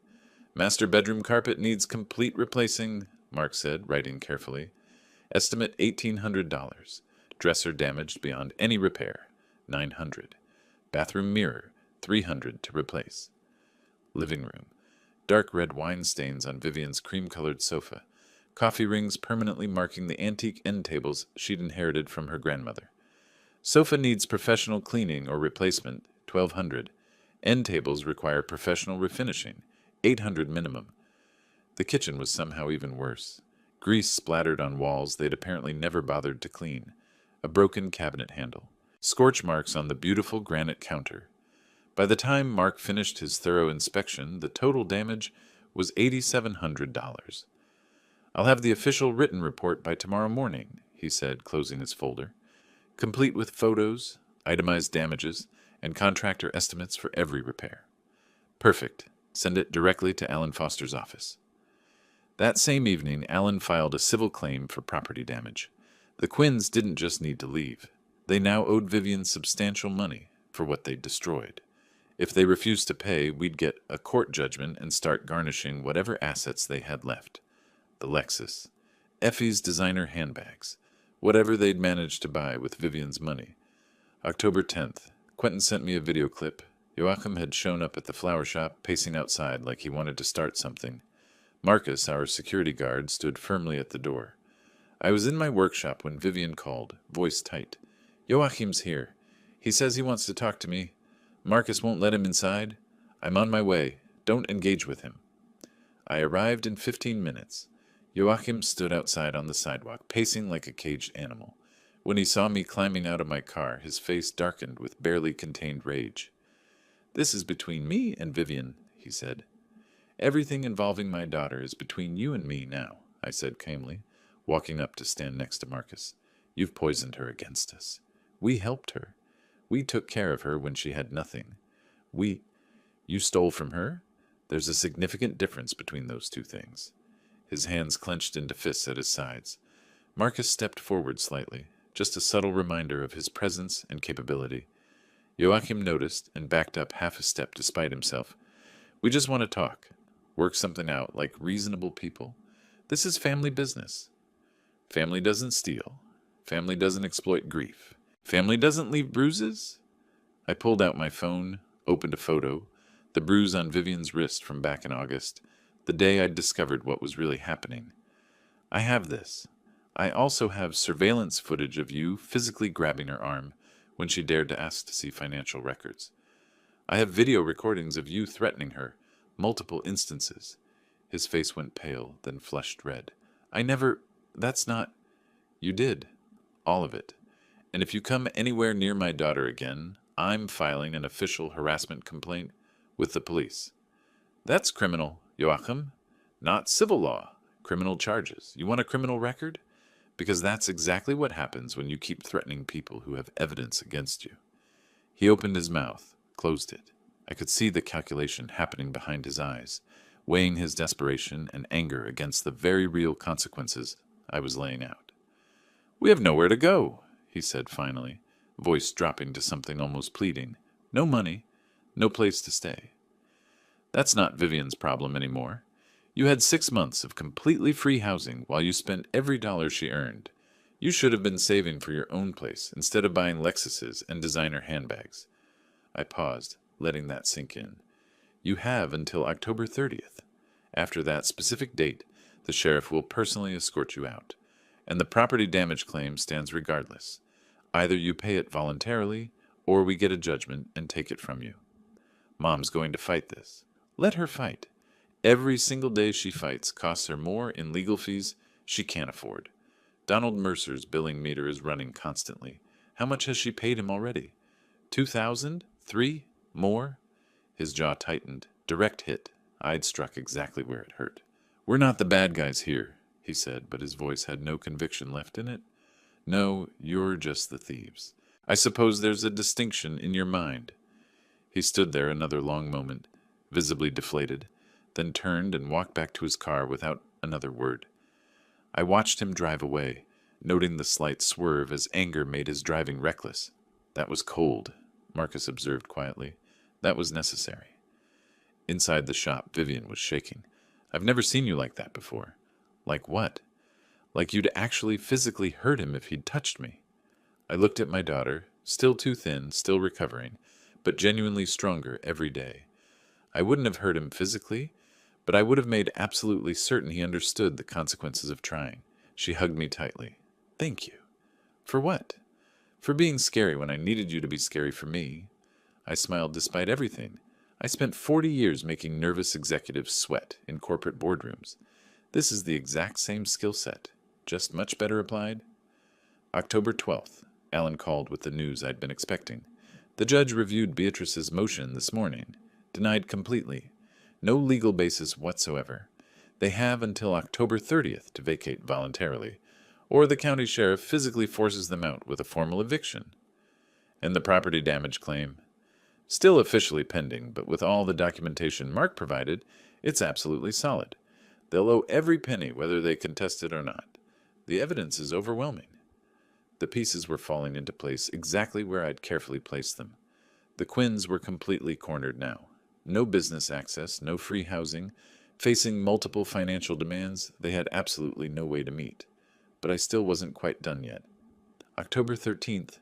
"Master bedroom carpet needs complete replacing," Mark said, writing carefully. "Estimate $1,800. Dresser damaged beyond any repair, $900. Bathroom mirror, $300 to replace." Living room. Dark red wine stains on Vivian's cream-colored sofa. Coffee rings permanently marking the antique end tables she'd inherited from her grandmother. "Sofa needs professional cleaning or replacement, $1,200. End tables require professional refinishing, $800 minimum." The kitchen was somehow even worse. Grease splattered on walls they'd apparently never bothered to clean. A broken cabinet handle. Scorch marks on the beautiful granite counter. By the time Mark finished his thorough inspection, the total damage was $8,700. "I'll have the official written report by tomorrow morning," he said, closing his folder, "complete with photos, itemized damages, and contractor estimates for every repair." "Perfect. Send it directly to Alan Foster's office." That same evening, Alan filed a civil claim for property damage. The Quinns didn't just need to leave. They now owed Vivian substantial money for what they'd destroyed. If they refused to pay, we'd get a court judgment and start garnishing whatever assets they had left. The Lexus, Effie's designer handbags, whatever they'd managed to buy with Vivian's money. October 10th, Quentin sent me a video clip. Joachim had shown up at the flower shop, pacing outside like he wanted to start something. Marcus, our security guard, stood firmly at the door. I was in my workshop when Vivian called, voice tight. "Joachim's here. He says he wants to talk to me. Marcus won't let him inside. I'm on my way. Don't engage with him. I arrived in 15 minutes. Joachim stood outside on the sidewalk, pacing like a caged animal. When he saw me climbing out of my car, his face darkened with barely contained rage. "This is between me and Vivian," he said. "Everything involving my daughter is between you and me now," I said calmly, walking up to stand next to Marcus. "You've poisoned her against us. We helped her. We took care of her when she had nothing. You stole from her? There's a significant difference between those two things." His hands clenched into fists at his sides. Marcus stepped forward slightly, just a subtle reminder of his presence and capability. Joachim noticed and backed up half a step despite himself. "We just want to talk. Work something out like reasonable people. This is family business. Family doesn't steal. Family doesn't exploit grief. Family doesn't leave bruises." I pulled out my phone, opened a photo, the bruise on Vivian's wrist from back in August, the day I'd discovered what was really happening. "I have this. I also have surveillance footage of you physically grabbing her arm when she dared to ask to see financial records. I have video recordings of you threatening her, multiple instances." His face went pale, then flushed red. That's not... "You did. All of it. And if you come anywhere near my daughter again, I'm filing an official harassment complaint with the police." "That's criminal, Joachim. Not civil law. Criminal charges. You want a criminal record? Because that's exactly what happens when you keep threatening people who have evidence against you." He opened his mouth, closed it. I could see the calculation happening behind his eyes, weighing his desperation and anger against the very real consequences I was laying out. "We have nowhere to go," he said finally, voice dropping to something almost pleading. "No money, no place to stay." "That's not Vivian's problem anymore. You had 6 months of completely free housing while you spent every dollar she earned. You should have been saving for your own place instead of buying Lexuses and designer handbags." I paused, letting that sink in. "You have until October 30th. After that specific date, the sheriff will personally escort you out, and the property damage claim stands regardless. Either you pay it voluntarily, or we get a judgment and take it from you. Mom's going to fight this. Let her fight. Every single day she fights costs her more in legal fees she can't afford. Donald Mercer's billing meter is running constantly. How much has she paid him already? 2,000? 3? More?" His jaw tightened. Direct hit. I'd struck exactly where it hurt. "We're not the bad guys here," he said, but his voice had no conviction left in it. "No, you're just the thieves. I suppose there's a distinction in your mind." He stood there another long moment, visibly deflated, then turned and walked back to his car without another word. I watched him drive away, noting the slight swerve as anger made his driving reckless. "That was cold," Marcus observed quietly. "That was necessary." Inside the shop, Vivian was shaking. "I've never seen you like that before." "Like what?" "Like you'd actually physically hurt him if he'd touched me." I looked at my daughter, still too thin, still recovering, but genuinely stronger every day. I wouldn't have hurt him physically, but I would have made absolutely certain he understood the consequences of trying. She hugged me tightly. "Thank you." "For what?" "For being scary when I needed you to be scary for me." I smiled despite everything. I spent 40 years making nervous executives sweat in corporate boardrooms. This is the exact same skill set, just much better applied. October 12th, Alan called with the news I'd been expecting. The judge reviewed Beatrice's motion this morning. Denied completely. No legal basis whatsoever. They have until October 30th to vacate voluntarily, or the county sheriff physically forces them out with a formal eviction. And the property damage claim? Still officially pending, but with all the documentation Mark provided, it's absolutely solid. They'll owe every penny whether they contest it or not. The evidence is overwhelming. The pieces were falling into place exactly where I'd carefully placed them. The Quinns were completely cornered now. No business access, no free housing. Facing multiple financial demands, they had absolutely no way to meet. But I still wasn't quite done yet. October 13th,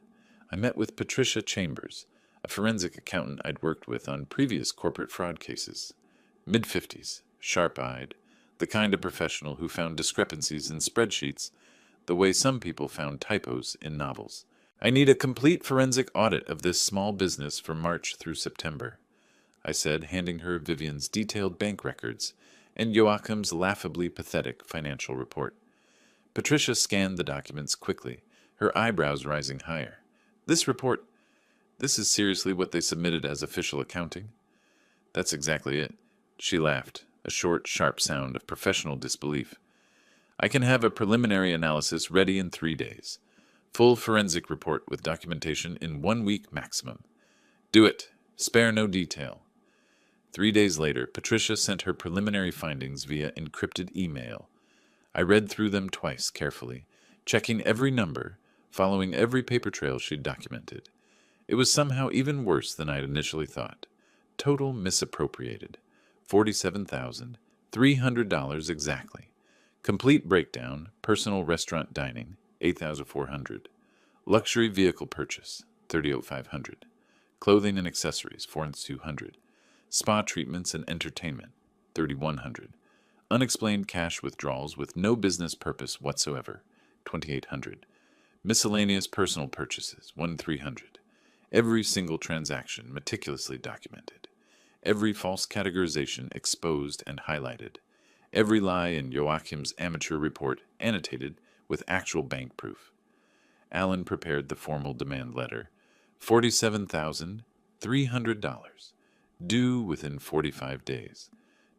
I met with Patricia Chambers, a forensic accountant I'd worked with on previous corporate fraud cases. Mid-50s, sharp-eyed, the kind of professional who found discrepancies in spreadsheets the way some people found typos in novels. I need a complete forensic audit of this small business for March through September, I said, handing her Vivian's detailed bank records and Joachim's laughably pathetic financial report. Patricia scanned the documents quickly, her eyebrows rising higher. This is seriously what they submitted as official accounting? That's exactly it. She laughed, a short, sharp sound of professional disbelief. I can have a preliminary analysis ready in 3 days. Full forensic report with documentation in 1 week maximum. Do it. Spare no detail. 3 days later, Patricia sent her preliminary findings via encrypted email. I read through them twice carefully, checking every number, following every paper trail she'd documented. It was somehow even worse than I'd initially thought. Total misappropriated. $47,300 exactly. Complete breakdown, personal restaurant dining, $8,400. Luxury vehicle purchase, $30,500. Clothing and accessories, $4,200. Spa treatments and entertainment, $3,100. Unexplained cash withdrawals with no business purpose whatsoever, $2,800. Miscellaneous personal purchases, $1,300. Every single transaction meticulously documented. Every false categorization exposed and highlighted. Every lie in Joachim's amateur report annotated with actual bank proof. Alan prepared the formal demand letter. $47,300. Due within 45 days.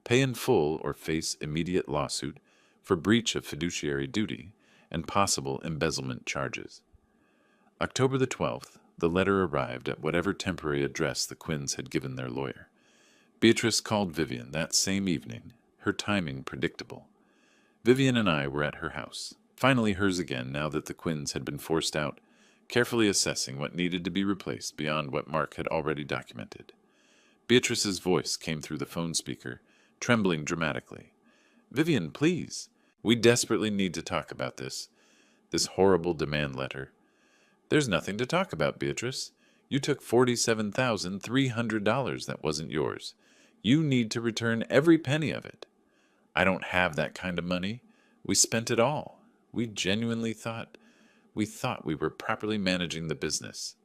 Pay in full or face immediate lawsuit for breach of fiduciary duty and possible embezzlement charges. October the 12th, the letter arrived at whatever temporary address the Quinns had given their lawyer. Beatrice called Vivian that same evening, her timing predictable. Vivian and I were at her house, finally hers again now that the Quinns had been forced out, carefully assessing what needed to be replaced beyond what Mark had already documented. Beatrice's voice came through the phone speaker, trembling dramatically. "Vivian, please. We desperately need to talk about this. This horrible demand letter." "There's nothing to talk about, Beatrice. You took $47,300 that wasn't yours. You need to return every penny of it." "I don't have that kind of money. We spent it all. We genuinely thought we were properly managing the business.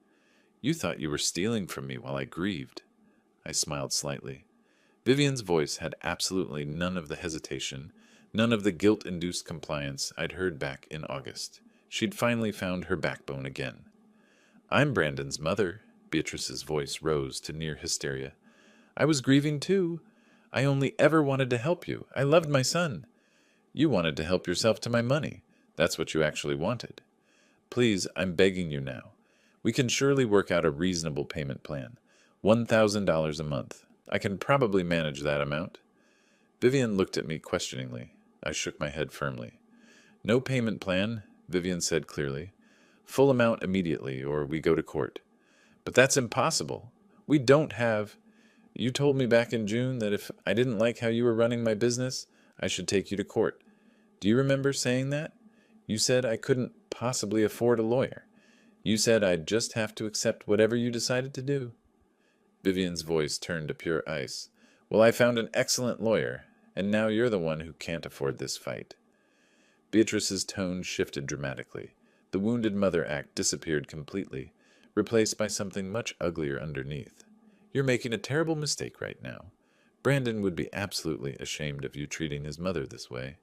You thought you were stealing from me while I grieved." I smiled slightly. Vivian's voice had absolutely none of the hesitation, none of the guilt-induced compliance I'd heard back in August. She'd finally found her backbone again. "I'm Brandon's mother." Beatrice's voice rose to near hysteria. "I was grieving too. I only ever wanted to help you. I loved my son. You wanted to help yourself to my money. That's what you actually wanted. Please, I'm begging you now. We can surely work out a reasonable payment plan. $1,000 a month. I can probably manage that amount." Vivian looked at me questioningly. I shook my head firmly. "No payment plan," Vivian said clearly. "Full amount immediately, or we go to court." "But that's impossible. We don't have—" "You told me back in June that if I didn't like how you were running my business, I should take you to court. Do you remember saying that? You said I couldn't possibly afford a lawyer. You said I'd just have to accept whatever you decided to do." Vivian's voice turned to pure ice. "Well, I found an excellent lawyer, and now you're the one who can't afford this fight." Beatrice's tone shifted dramatically. The wounded mother act disappeared completely, replaced by something much uglier underneath. "You're making a terrible mistake right now. Brandon would be absolutely ashamed of you treating his mother this way.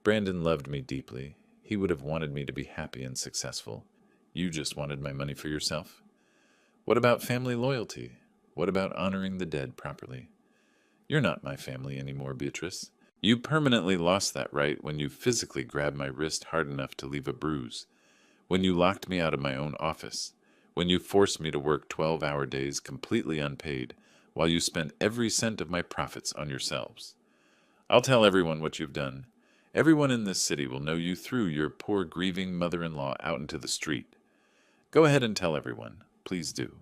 Brandon loved me deeply. He would have wanted me to be happy and successful. You just wanted my money for yourself. What about family loyalty? What about honoring the dead properly? You're not my family anymore, Beatrice. You permanently lost that right when you physically grabbed my wrist hard enough to leave a bruise, when you locked me out of my own office, when you forced me to work 12-hour days completely unpaid, while you spent every cent of my profits on yourselves. I'll tell everyone what you've done. Everyone in this city will know you threw your poor grieving mother-in-law out into the street. Go ahead and tell everyone. Please do.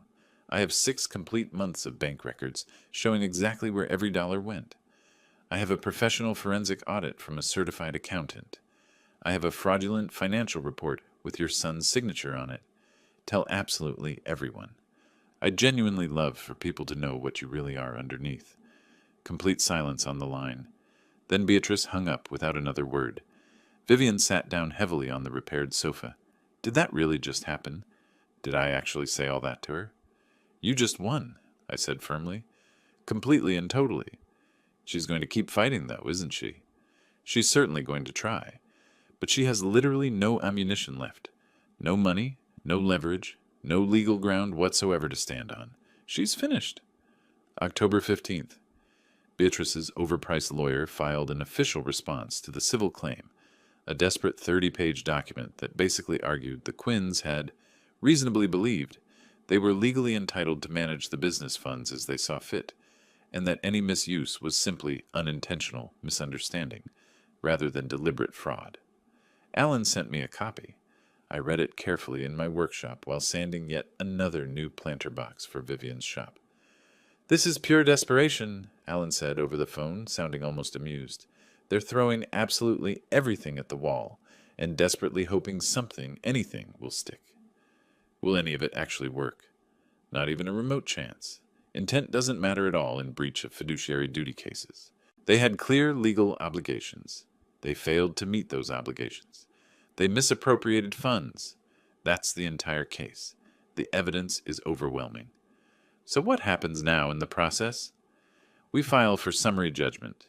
I have 6 complete months of bank records showing exactly where every dollar went. I have a professional forensic audit from a certified accountant. I have a fraudulent financial report with your son's signature on it. Tell absolutely everyone. I genuinely love for people to know what you really are underneath." Complete silence on the line. Then Beatrice hung up without another word. Vivian sat down heavily on the repaired sofa. Did that really just happen? Did I actually say all that to her? You just won, I said firmly. Completely and totally. She's going to keep fighting, though, isn't she? She's certainly going to try. But she has literally no ammunition left. No money, no leverage, no legal ground whatsoever to stand on. She's finished. October 15th. Beatrice's overpriced lawyer filed an official response to the civil claim, a desperate 30-page document that basically argued the Quinns had reasonably believed they were legally entitled to manage the business funds as they saw fit, and that any misuse was simply unintentional misunderstanding rather than deliberate fraud. Alan sent me a copy. I read it carefully in my workshop while sanding yet another new planter box for Vivian's shop. This is pure desperation, Alan said over the phone, sounding almost amused. They're throwing absolutely everything at the wall and desperately hoping something, anything, will stick. Will any of it actually work? Not even a remote chance. Intent doesn't matter at all in breach of fiduciary duty cases. They had clear legal obligations. They failed to meet those obligations. They misappropriated funds. That's the entire case. The evidence is overwhelming. So what happens now in the process? We file for summary judgment.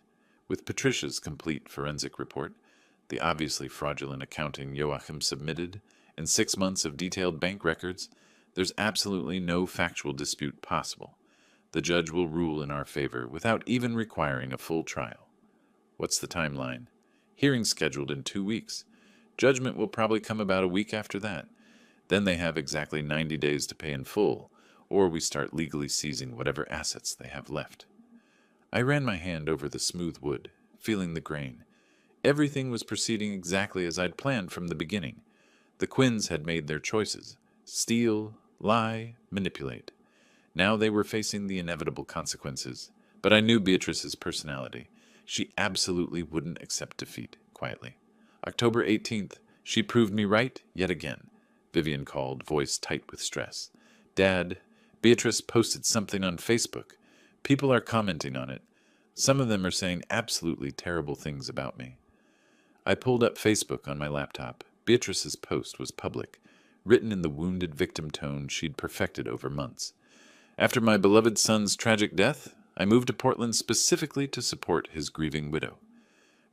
With Patricia's complete forensic report, the obviously fraudulent accounting Joachim submitted, and 6 months of detailed bank records, there's absolutely no factual dispute possible. The judge will rule in our favor without even requiring a full trial. What's the timeline? Hearing scheduled in 2 weeks. Judgment will probably come about a week after that. Then they have exactly 90 days to pay in full, or we start legally seizing whatever assets they have left. I ran my hand over the smooth wood, feeling the grain. Everything was proceeding exactly as I'd planned from the beginning. The Quinns had made their choices. Steal, lie, manipulate. Now they were facing the inevitable consequences. But I knew Beatrice's personality. She absolutely wouldn't accept defeat, quietly. October 18th, she proved me right yet again. Vivian called, voice tight with stress. Dad, Beatrice posted something on Facebook. People are commenting on it. Some of them are saying absolutely terrible things about me. I pulled up Facebook on my laptop. Beatrice's post was public, written in the wounded victim tone she'd perfected over months. After my beloved son's tragic death, I moved to Portland specifically to support his grieving widow.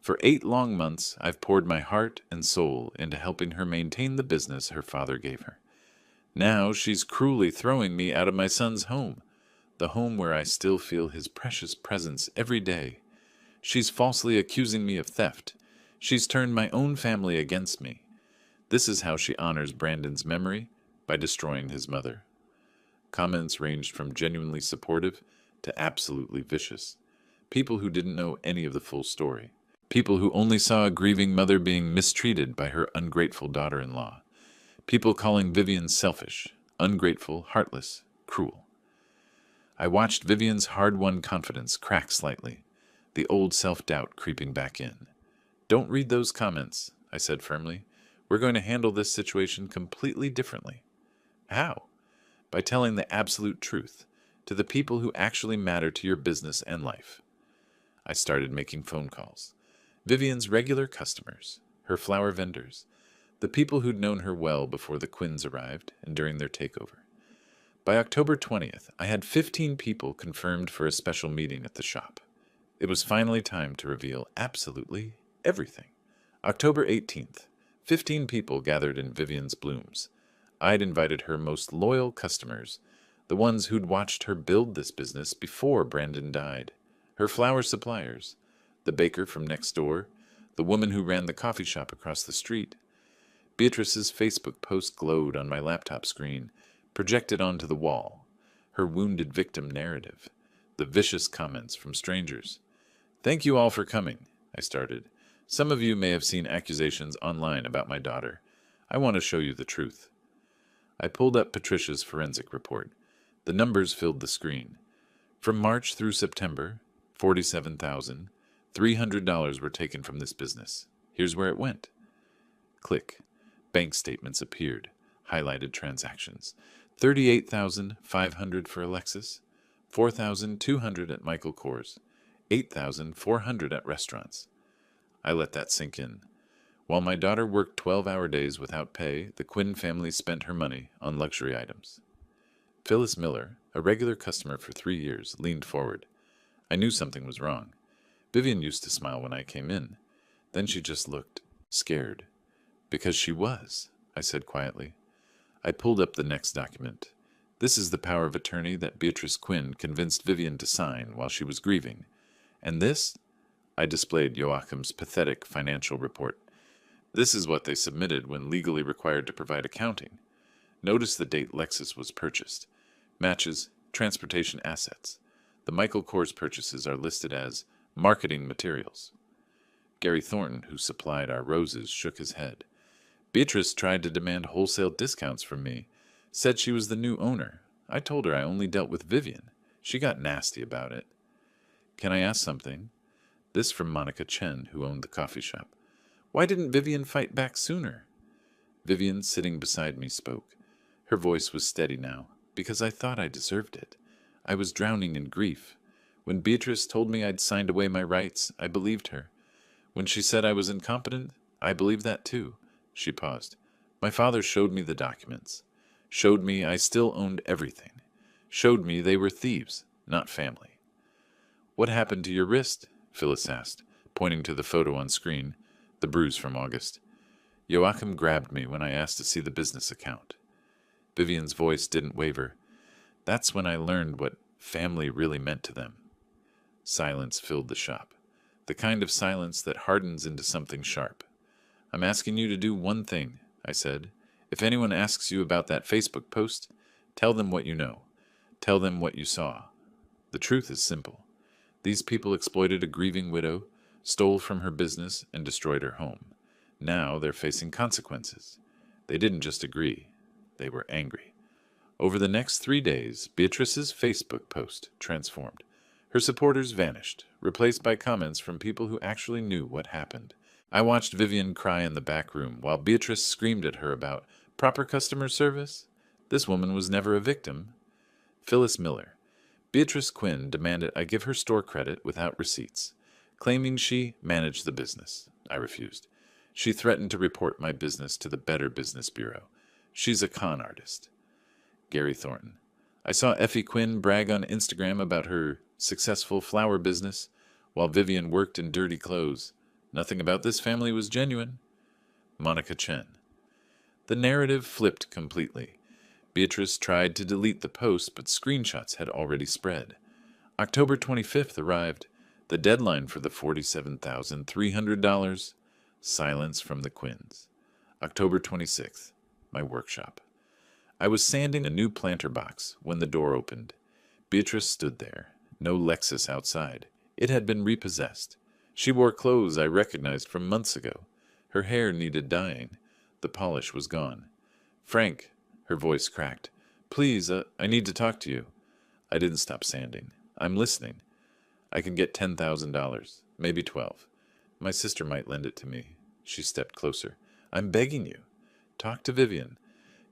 For 8 long months, I've poured my heart and soul into helping her maintain the business her father gave her. Now she's cruelly throwing me out of my son's home, the home where I still feel his precious presence every day. She's falsely accusing me of theft. She's turned my own family against me. This is how she honors Brandon's memory, by destroying his mother. Comments ranged from genuinely supportive to absolutely vicious. People who didn't know any of the full story. People who only saw a grieving mother being mistreated by her ungrateful daughter-in-law. People calling Vivian selfish, ungrateful, heartless, cruel. I watched Vivian's hard-won confidence crack slightly, the old self-doubt creeping back in. Don't read those comments, I said firmly. We're going to handle this situation completely differently. How? By telling the absolute truth to the people who actually matter to your business and life. I started making phone calls. Vivian's regular customers, her flower vendors, the people who'd known her well before the Quinns arrived and during their takeover. By October 20th, I had 15 people confirmed for a special meeting at the shop. It was finally time to reveal absolutely everything. October 18th, 15 people gathered in Vivian's blooms. I'd invited her most loyal customers, the ones who'd watched her build this business before Brandon died, her flower suppliers, the baker from next door, the woman who ran the coffee shop across the street. Beatrice's Facebook post glowed on my laptop screen, projected onto the wall, her wounded victim narrative, the vicious comments from strangers. Thank you all for coming, I started. Some of you may have seen accusations online about my daughter. I want to show you the truth. I pulled up Patricia's forensic report. The numbers filled the screen. From March through September, $47,300 were taken from this business. Here's where it went. Click. Bank statements appeared. Highlighted transactions. $38,500 for Alexis, $4,200 at Michael Kors, $8,400 at restaurants. I let that sink in. While my daughter worked 12-hour days without pay, the Quinn family spent her money on luxury items. Phyllis Miller, a regular customer for 3 years, leaned forward. I knew something was wrong. Vivian used to smile when I came in. Then she just looked scared. Because she was, I said quietly. I pulled up the next document. This is the power of attorney that Beatrice Quinn convinced Vivian to sign while she was grieving. And this? I displayed Joachim's pathetic financial report. This is what they submitted when legally required to provide accounting. Notice the date Lexus was purchased. Matches transportation assets. The Michael Kors purchases are listed as marketing materials. Gary Thornton, who supplied our roses, shook his head. Beatrice tried to demand wholesale discounts from me, said she was the new owner. I told her I only dealt with Vivian. She got nasty about it. Can I ask something? This from Monica Chen, who owned the coffee shop. Why didn't Vivian fight back sooner? Vivian, sitting beside me, spoke. Her voice was steady now, because I thought I deserved it. I was drowning in grief. When Beatrice told me I'd signed away my rights, I believed her. When she said I was incompetent, I believed that too. She paused. My father showed me the documents. Showed me I still owned everything. Showed me they were thieves, not family. What happened to your wrist? Phyllis asked, pointing to the photo on screen, the bruise from August. Joachim grabbed me when I asked to see the business account. Vivian's voice didn't waver. That's when I learned what family really meant to them. Silence filled the shop. The kind of silence that hardens into something sharp. I'm asking you to do one thing, I said. If anyone asks you about that Facebook post, tell them what you know. Tell them what you saw. The truth is simple. These people exploited a grieving widow, stole from her business, and destroyed her home. Now they're facing consequences. They didn't just agree. They were angry. Over the next 3 days, Beatrice's Facebook post transformed. Her supporters vanished, replaced by comments from people who actually knew what happened. I watched Vivian cry in the back room while Beatrice screamed at her about proper customer service. This woman was never a victim. Phyllis Miller. Beatrice Quinn demanded I give her store credit without receipts, claiming she managed the business. I refused. She threatened to report my business to the Better Business Bureau. She's a con artist. Gary Thornton. I saw Effie Quinn brag on Instagram about her successful flower business while Vivian worked in dirty clothes. Nothing about this family was genuine. Monica Chen. The narrative flipped completely. Beatrice tried to delete the post, but screenshots had already spread. October 25th arrived, the deadline for the $47,300. Silence from the Quinns. October 26th, my workshop. I was sanding a new planter box when the door opened. Beatrice stood there, no Lexus outside. It had been repossessed. She wore clothes I recognized from months ago. Her hair needed dyeing. The polish was gone. Frank, her voice cracked. Please, I need to talk to you. I didn't stop sanding. I'm listening. I can get $10,000, maybe 12. My sister might lend it to me. She stepped closer. I'm begging you. Talk to Vivian.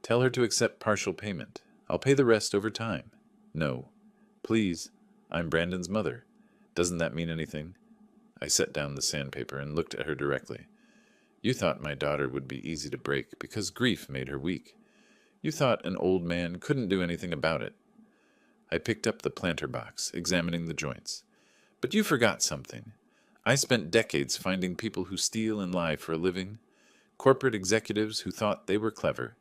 Tell her to accept partial payment. I'll pay the rest over time. No. Please. I'm Brandon's mother. Doesn't that mean anything? I set down the sandpaper and looked at her directly. You thought my daughter would be easy to break because grief made her weak. You thought an old man couldn't do anything about it. I picked up the planter box, examining the joints. But you forgot something. I spent decades finding people who steal and lie for a living, corporate executives who thought they were clever.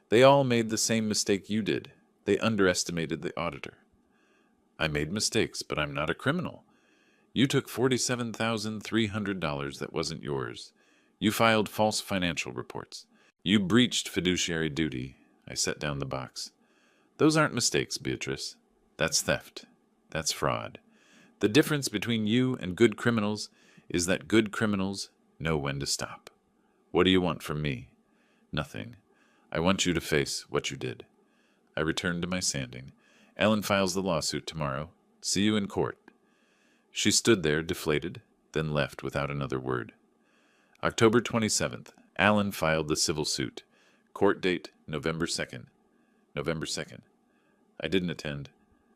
They all made the same mistake you did. They underestimated the auditor. I made mistakes, but I'm not a criminal. You took $47,300 that wasn't yours. You filed false financial reports. You breached fiduciary duty. I set down the box. Those aren't mistakes, Beatrice. That's theft. That's fraud. The difference between you and good criminals is that good criminals know when to stop. What do you want from me? Nothing. I want you to face what you did. I returned to my sanding. Ellen files the lawsuit tomorrow. See you in court. She stood there, deflated, then left without another word. October 27th, Alan filed the civil suit. Court date, November 2nd. November 2nd. I didn't attend.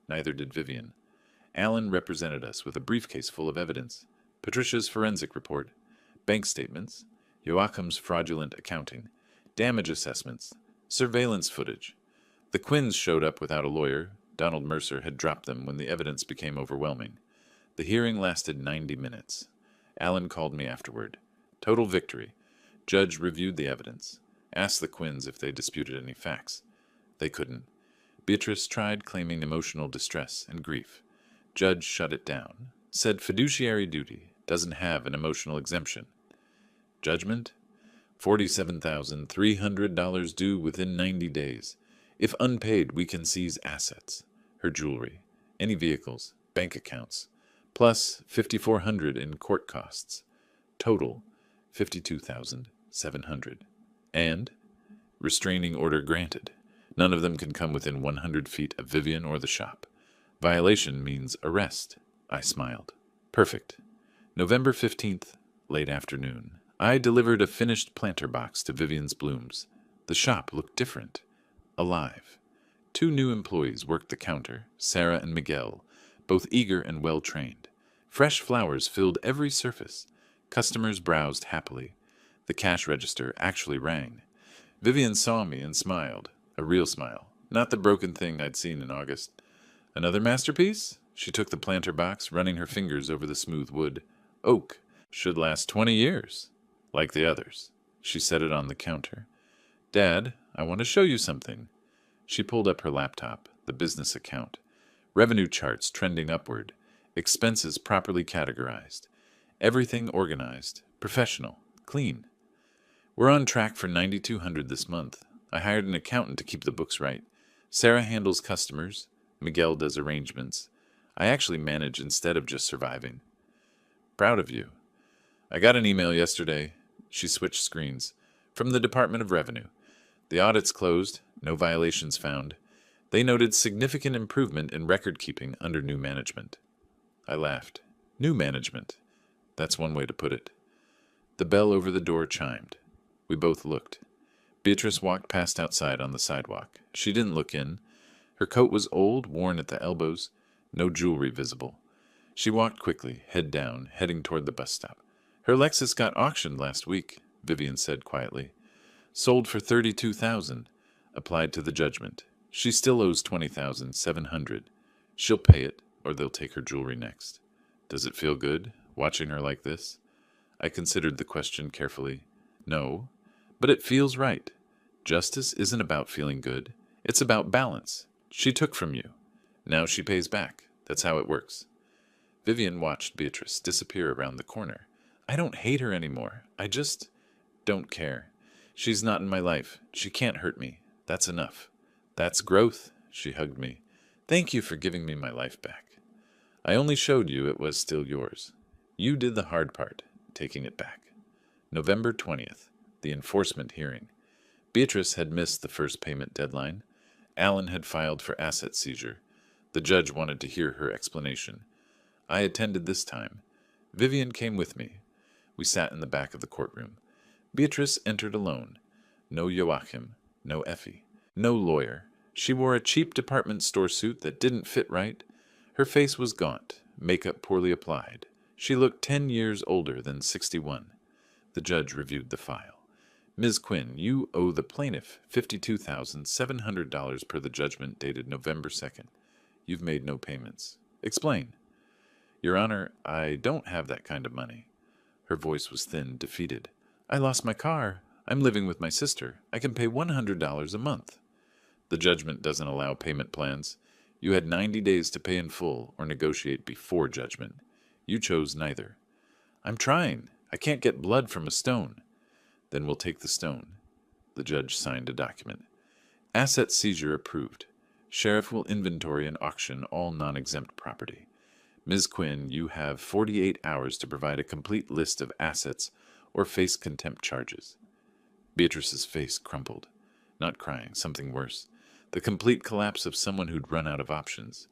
Neither did Vivian. Alan represented us with a briefcase full of evidence. Patricia's forensic report, bank statements, Joachim's fraudulent accounting, damage assessments, surveillance footage. The Quinns showed up without a lawyer. Donald Mercer had dropped them when the evidence became overwhelming. The hearing lasted 90 minutes. Alan called me afterward. Total victory. Judge reviewed the evidence. Asked the Quinns if they disputed any facts. They couldn't. Beatrice tried claiming emotional distress and grief. Judge shut it down. Said fiduciary duty doesn't have an emotional exemption. Judgment? $47,300 due within 90 days. If unpaid, we can seize assets. Her jewelry, any vehicles, bank accounts, plus $5,400 in court costs. Total, $52,700. And restraining order granted. None of them can come within 100 feet of Vivian or the shop. Violation means arrest. I smiled. Perfect. November 15th, late afternoon. I delivered a finished planter box to Vivian's blooms. The shop looked different. Alive. 2 new employees worked the counter, Sarah and Miguel, both eager and well-trained. Fresh flowers filled every surface. Customers browsed happily. The cash register actually rang. Vivian saw me and smiled. A real smile. Not the broken thing I'd seen in August. Another masterpiece? She took the planter box, running her fingers over the smooth wood. Oak. Should last 20 years. Like the others. She set it on the counter. Dad, I want to show you something. She pulled up her laptop, the business account. Revenue charts trending upward. Expenses properly categorized. Everything organized. Professional. Clean. We're on track for $9,200 this month. I hired an accountant to keep the books right. Sarah handles customers. Miguel does arrangements. I actually manage instead of just surviving. Proud of you. I got an email yesterday. She switched screens. From the Department of Revenue. The audit's closed. No violations found. They noted significant improvement in record-keeping under new management. I laughed. New management. That's one way to put it. The bell over the door chimed. We both looked. Beatrice walked past outside on the sidewalk. She didn't look in. Her coat was old, worn at the elbows, no jewelry visible. She walked quickly, head down, heading toward the bus stop. Her Lexus got auctioned last week, Vivian said quietly. Sold for $32,000. Applied to the judgment. She still owes $20,700. She'll pay it, or they'll take her jewelry next. Does it feel good, watching her like this? I considered the question carefully. No, but it feels right. Justice isn't about feeling good. It's about balance. She took from you. Now she pays back. That's how it works. Vivian watched Beatrice disappear around the corner. I don't hate her anymore. I just don't care. She's not in my life. She can't hurt me. That's enough. That's growth. She hugged me. Thank you for giving me my life back. I only showed you it was still yours. You did the hard part, taking it back. November 20th, the enforcement hearing. Beatrice had missed the first payment deadline. Alan had filed for asset seizure. The judge wanted to hear her explanation. I attended this time. Vivian came with me. We sat in the back of the courtroom. Beatrice entered alone. No Joachim, no Effie, no lawyer. She wore a cheap department store suit that didn't fit right. Her face was gaunt, makeup poorly applied. She looked 10 years older than 61. The judge reviewed the file. Ms. Quinn, you owe the plaintiff $52,700 per the judgment dated November 2nd. You've made no payments. Explain. Your Honor, I don't have that kind of money. Her voice was thin, defeated. I lost my car. I'm living with my sister. I can pay $100 a month. The judgment doesn't allow payment plans. You had 90 days to pay in full or negotiate before judgment. You chose neither. I'm trying. I can't get blood from a stone. Then we'll take the stone. The judge signed a document. Asset seizure approved. Sheriff will inventory and auction all non-exempt property. Ms. Quinn, you have 48 hours to provide a complete list of assets or face contempt charges. Beatrice's face crumpled. Not crying, something worse. The complete collapse of someone who'd run out of options.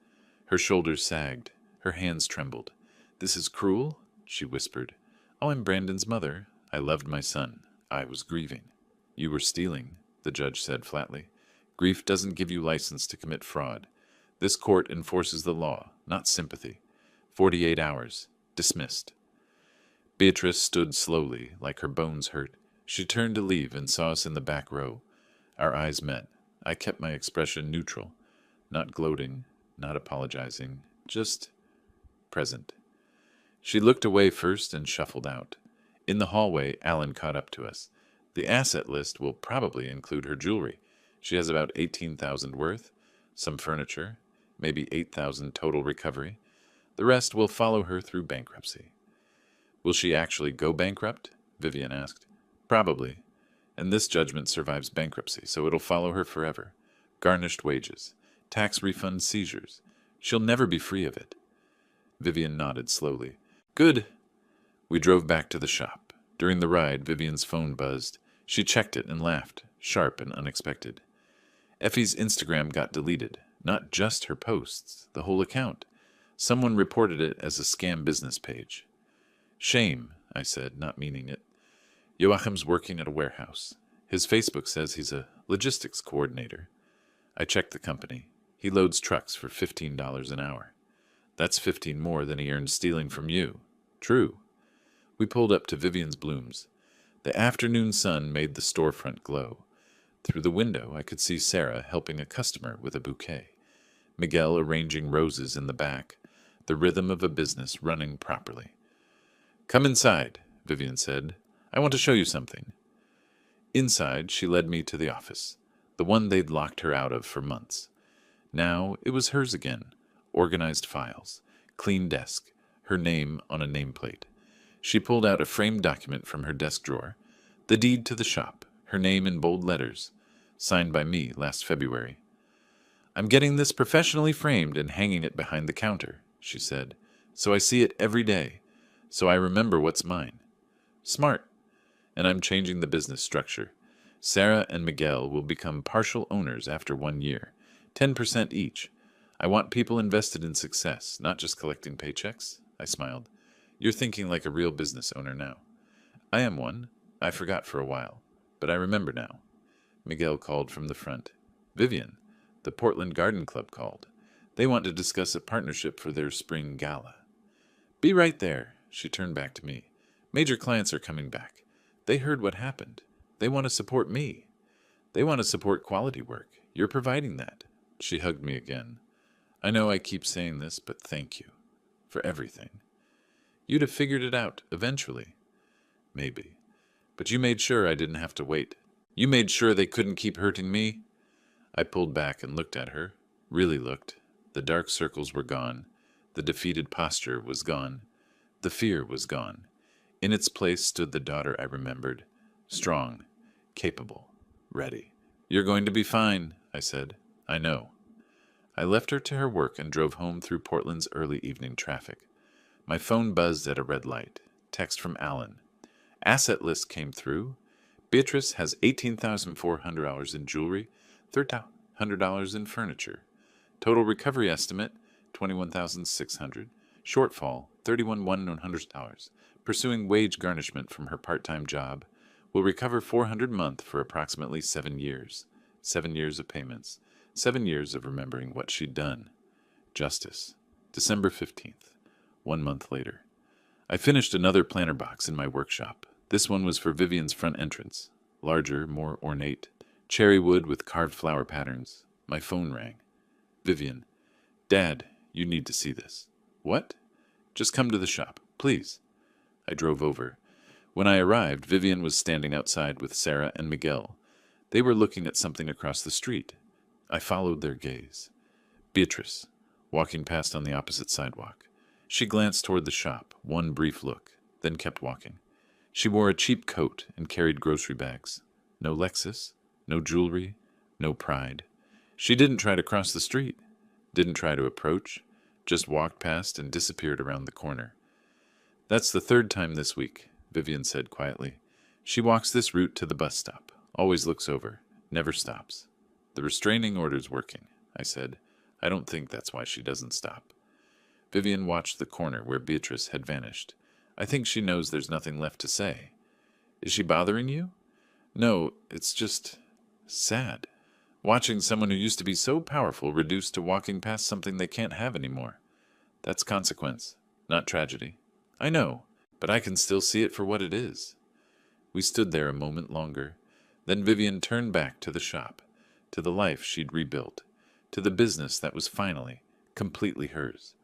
Her shoulders sagged. Her hands trembled. This is cruel? She whispered. Oh, I'm Brandon's mother. I loved my son. I was grieving. You were stealing, the judge said flatly. Grief doesn't give you license to commit fraud. This court enforces the law, not sympathy. 48 hours. Dismissed. Beatrice stood slowly, like her bones hurt. She turned to leave and saw us in the back row. Our eyes met. I kept my expression neutral, not gloating, not apologizing, just present. She looked away first and shuffled out. In the hallway, Alan caught up to us. The asset list will probably include her jewelry. She has about 18,000 worth, some furniture, maybe 8,000 total recovery. The rest will follow her through bankruptcy. Will she actually go bankrupt? Vivian asked. Probably. And this judgment survives bankruptcy, so it'll follow her forever. Garnished wages, tax refund seizures. She'll never be free of it. Vivian nodded slowly. Good. We drove back to the shop. During the ride, Vivian's phone buzzed. She checked it and laughed, sharp and unexpected. Effie's Instagram got deleted. Not just her posts, the whole account. Someone reported it as a scam business page. Shame, I said, not meaning it. Joachim's working at a warehouse. His Facebook says he's a logistics coordinator. I checked the company. He loads trucks for $15 an hour. That's 15 more than he earned stealing from you. True. We pulled up to Vivian's Blooms. The afternoon sun made the storefront glow. Through the window, I could see Sarah helping a customer with a bouquet, Miguel arranging roses in the back, the rhythm of a business running properly. Come inside, Vivian said. I want to show you something. Inside, she led me to the office, the one they'd locked her out of for months. Now it was hers again. Organized files, clean desk, her name on a nameplate. She pulled out a framed document from her desk drawer, the deed to the shop, her name in bold letters, signed by me last February. I'm getting this professionally framed and hanging it behind the counter, she said, so I see it every day, so I remember what's mine. Smart. And I'm changing the business structure. Sarah and Miguel will become partial owners after 1 year, 10% each. I want people invested in success, not just collecting paychecks. I smiled. You're thinking like a real business owner now. I am one. I forgot for a while, but I remember now. Miguel called from the front. Vivian, the Portland Garden Club called. They want to discuss a partnership for their spring gala. Be right there, she turned back to me. Major clients are coming back. They heard what happened. They want to support me. They want to support quality work. You're providing that. She hugged me again. I know I keep saying this, but thank you. For everything. You'd have figured it out, eventually. Maybe. But you made sure I didn't have to wait. You made sure they couldn't keep hurting me. I pulled back and looked at her. Really looked. The dark circles were gone. The defeated posture was gone. The fear was gone. In its place stood the daughter I remembered. Strong. Capable. Ready. You're going to be fine, I said. I know. I left her to her work and drove home through Portland's early evening traffic. My phone buzzed at a red light. Text from Alan. Asset list came through. Beatrice has $18,400 in jewelry, $1,300 in furniture. Total recovery estimate, $21,600. Shortfall, $31,100. Pursuing wage garnishment from her part-time job. Will recover $400 a month for approximately 7 years. 7 years of payments. 7 years of remembering what she'd done. Justice. December 15th. 1 month later. I finished another planner box in my workshop. This one was for Vivian's front entrance. Larger, more ornate. Cherry wood with carved flower patterns. My phone rang. Vivian. Dad, you need to see this. What? Just come to the shop, please. I drove over. When I arrived, Vivian was standing outside with Sarah and Miguel. They were looking at something across the street. I followed their gaze. Beatrice, walking past on the opposite sidewalk. She glanced toward the shop, one brief look, then kept walking. She wore a cheap coat and carried grocery bags. No Lexus, no jewelry, no pride. She didn't try to cross the street, didn't try to approach, just walked past and disappeared around the corner. That's the third time this week, Vivian said quietly. She walks this route to the bus stop, always looks over, never stops. The restraining order's working, I said. I don't think that's why she doesn't stop. Vivian watched the corner where Beatrice had vanished. I think she knows there's nothing left to say. Is she bothering you? No, it's just sad. Watching someone who used to be so powerful reduced to walking past something they can't have anymore. That's consequence, not tragedy. I know, but I can still see it for what it is. We stood there a moment longer. Then Vivian turned back to the shop, to the life she'd rebuilt, to the business that was finally, completely hers.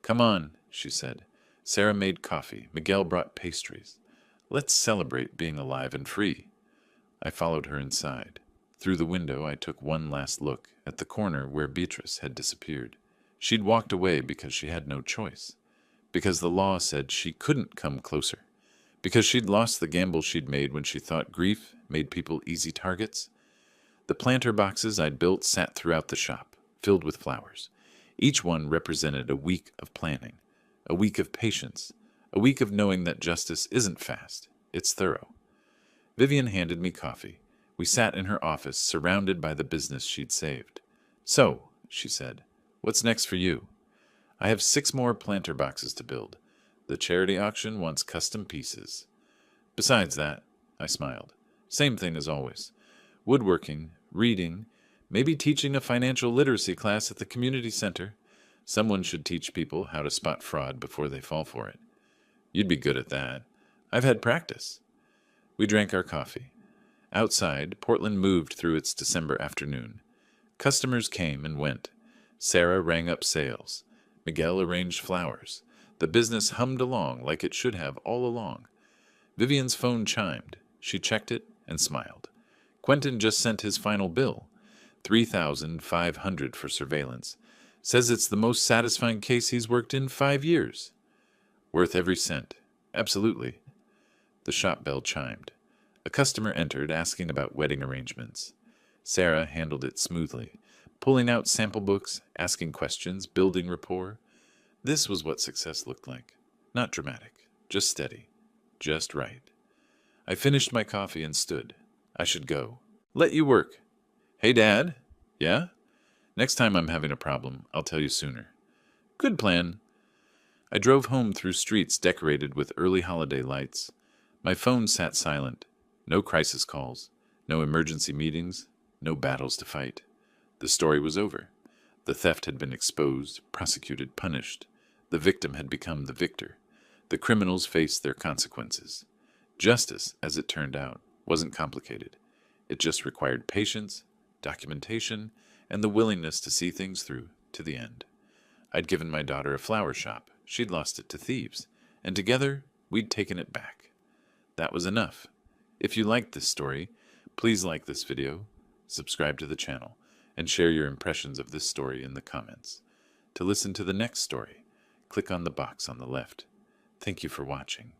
"Come on," she said. "Sarah made coffee. Miguel brought pastries. Let's celebrate being alive and free." I followed her inside. Through the window, I took one last look at the corner where Beatrice had disappeared. She'd walked away because she had no choice, because the law said she couldn't come closer, because she'd lost the gamble she'd made when she thought grief made people easy targets. The planter boxes I'd built sat throughout the shop, filled with flowers. Each one represented a week of planning, a week of patience, a week of knowing that justice isn't fast, it's thorough. Vivian handed me coffee. We sat in her office, surrounded by the business she'd saved. "So," she said, "what's next for you?" "I have 6 more planter boxes to build. The charity auction wants custom pieces." "Besides that," I smiled, "same thing as always. Woodworking, reading, maybe teaching a financial literacy class at the community center. Someone should teach people how to spot fraud before they fall for it." "You'd be good at that." "I've had practice." We drank our coffee. Outside, Portland moved through its December afternoon. Customers came and went. Sarah rang up sales. Miguel arranged flowers. The business hummed along like it should have all along. Vivian's phone chimed. She checked it and smiled. Quentin just sent his final bill, $3,500 for surveillance. Says it's the most satisfying case he's worked in 5 years. Worth every cent. Absolutely. The shop bell chimed. A customer entered, asking about wedding arrangements. Sarah handled it smoothly, pulling out sample books, asking questions, building rapport. This was what success looked like. Not dramatic, just steady, just right. I finished my coffee and stood. I should go. "Let you work." "Hey, Dad." "Yeah?" "Next time I'm having a problem, I'll tell you sooner." "Good plan." I drove home through streets decorated with early holiday lights. My phone sat silent. No crisis calls, no emergency meetings, no battles to fight. The story was over. The theft had been exposed, prosecuted, punished. The victim had become the victor. The criminals faced their consequences. Justice, as it turned out, wasn't complicated. It just required patience, documentation, and the willingness to see things through to the end. I'd given my daughter a flower shop. She'd lost it to thieves, and together we'd taken it back. That was enough. If you liked this story, please like this video, subscribe to the channel, and share your impressions of this story in the comments. To listen to the next story, click on the box on the left. Thank you for watching.